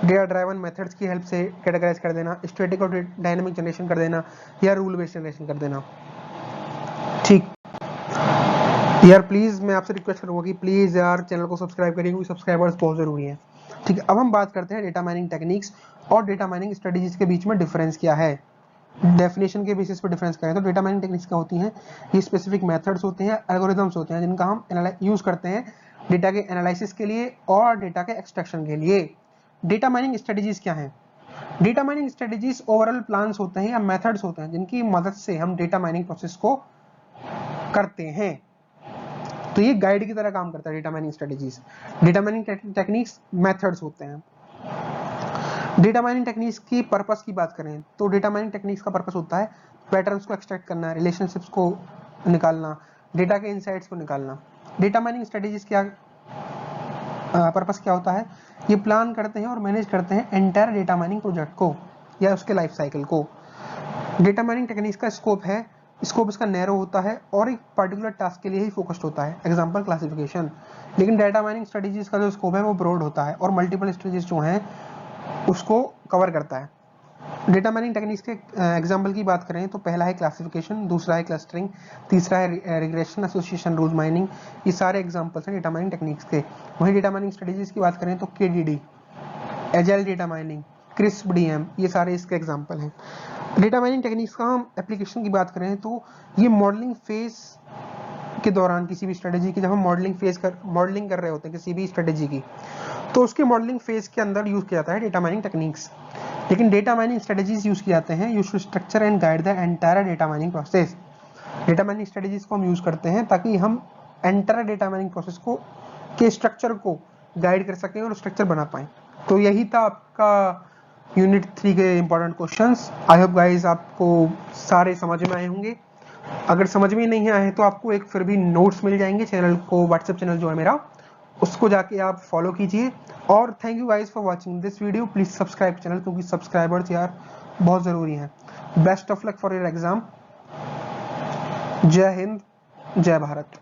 डेटा ड्राइवन मेथड्स की हेल्प से कैटेगराइज कर देना, स्टैटिक और डायनामिक जनरेशन कर देना, या रूल बेस्ड जनरेशन कर देना। ठीक यार, प्लीज मैं आपसे रिक्वेस्ट करूंगा कि प्लीज यार चैनल को सब्सक्राइब करिए, क्योंकि सब्सक्राइबर्स बहुत जरूरी है। ठीक है, अब हम बात करते हैं डेटा माइनिंग टेक्निक्स और डेटा माइनिंग स्ट्रेटजीज के बीच में डिफरेंस क्या है। डेफिनेशन के बेसिस पर डिफरेंस करें तो डेटा माइनिंग टेक्निक्स क्या होती हैं? ये स्पेसिफिक मेथड्स होते हैं, एल्गोरिथम्स होते हैं, जिनका हम यूज करते हैं डेटा के एनालिसिस के लिए और डेटा के एक्सट्रैक्शन के लिए। डेटा माइनिंग स्ट्रेटजीज क्या हैं? Data mining strategies overall plans होते हैं या मेथड्स होते हैं जिनकी मदद से हम डेटा माइनिंग प्रोसेस को करते हैं। तो ये गाइड की तरह काम करता है data mining strategies. Data mining techniques methods होते हैं। डेटा माइनिंग टेक्निक्स की पर्पस की बात करें तो डेटा माइनिंग टेक्निक्स का पर्पस होता है पैटर्न्स को एक्सट्रैक्ट करना, रिलेशनशिप्स को निकालना, डेटा के इनसाइट्स को निकालना। डेटा माइनिंग स्ट्रेटजीज क्या पर्पस क्या होता है? ये प्लान करते हैं और मैनेज करते हैं एंटायर डेटा माइनिंग प्रोजेक्ट को या उसके लाइफ साइकिल को। डेटा माइनिंग टेक्निक्स का स्कोप इसका नैरो होता है और एक पर्टिकुलर टास्क के लिए ही फोकस्ड होता है, एग्जांपल क्लासिफिकेशन। लेकिन डेटा माइनिंग स्ट्रेटजीज का जो स्कोप है वो ब्रॉड होता है और मल्टीपल स्ट्रेटजीज जो हैं उसको कवर करता है। डेटा माइनिंग टेक्निक्स के एग्जांपल की बात करें तो पहला है क्लासिफिकेशन, दूसरा है क्लस्टरिंग, तीसरा है रिग्रेशन, एसोसिएशन, रूल माइनिंग। ये सारे एग्जांपल्स हैं डेटा माइनिंग टेक्निक्स के। वहीं डेटा माइनिंग स्ट्रेटजीज की बात करें तो KDD, agile data mining, CRISP DM, ये सारे इसके एग्जांपल हैं। डेटा माइनिंग टेक्निक्स का हम एप्लीकेशन की बात करें तो ये मॉडलिंग फेज के दौरान किसी भी स्ट्रेटेजी की, जब हम मॉडलिंग कर रहे होते हैं किसी भी स्ट्रेटेजी की, तो उसके मॉडलिंग फेज के अंदर यूज किया जाता है डेटा माइनिंग टेक्निक्स। लेकिन डेटा माइनिंग स्ट्रेटजीज यूज किए जाते हैं use to structure and guide the entire data mining process. Data mining strategies को हम यूज करते हैं ताकि हम एंटायर डेटा माइनिंग प्रोसेस को के स्ट्रक्चर को गाइड कर सकें और स्ट्रक्चर बना पाएं। तो यही था आपका यूनिट 3 के important questions. I hope guys आपको सारे समझ में आए होंगे। अगर समझ में नहीं आए तो आपको एक फिर भी नोट्स मिल जाएंगे चैनल को, व्हाट्सएप चैनल जो है मेरा, उसको जाके आप फॉलो कीजिए। और thank you guys for watching this video. Please subscribe channel, क्योंकि सब्सक्राइबर्स यार बहुत जरूरी हैं। Best of luck for your exam. जय हिंद, जय भारत।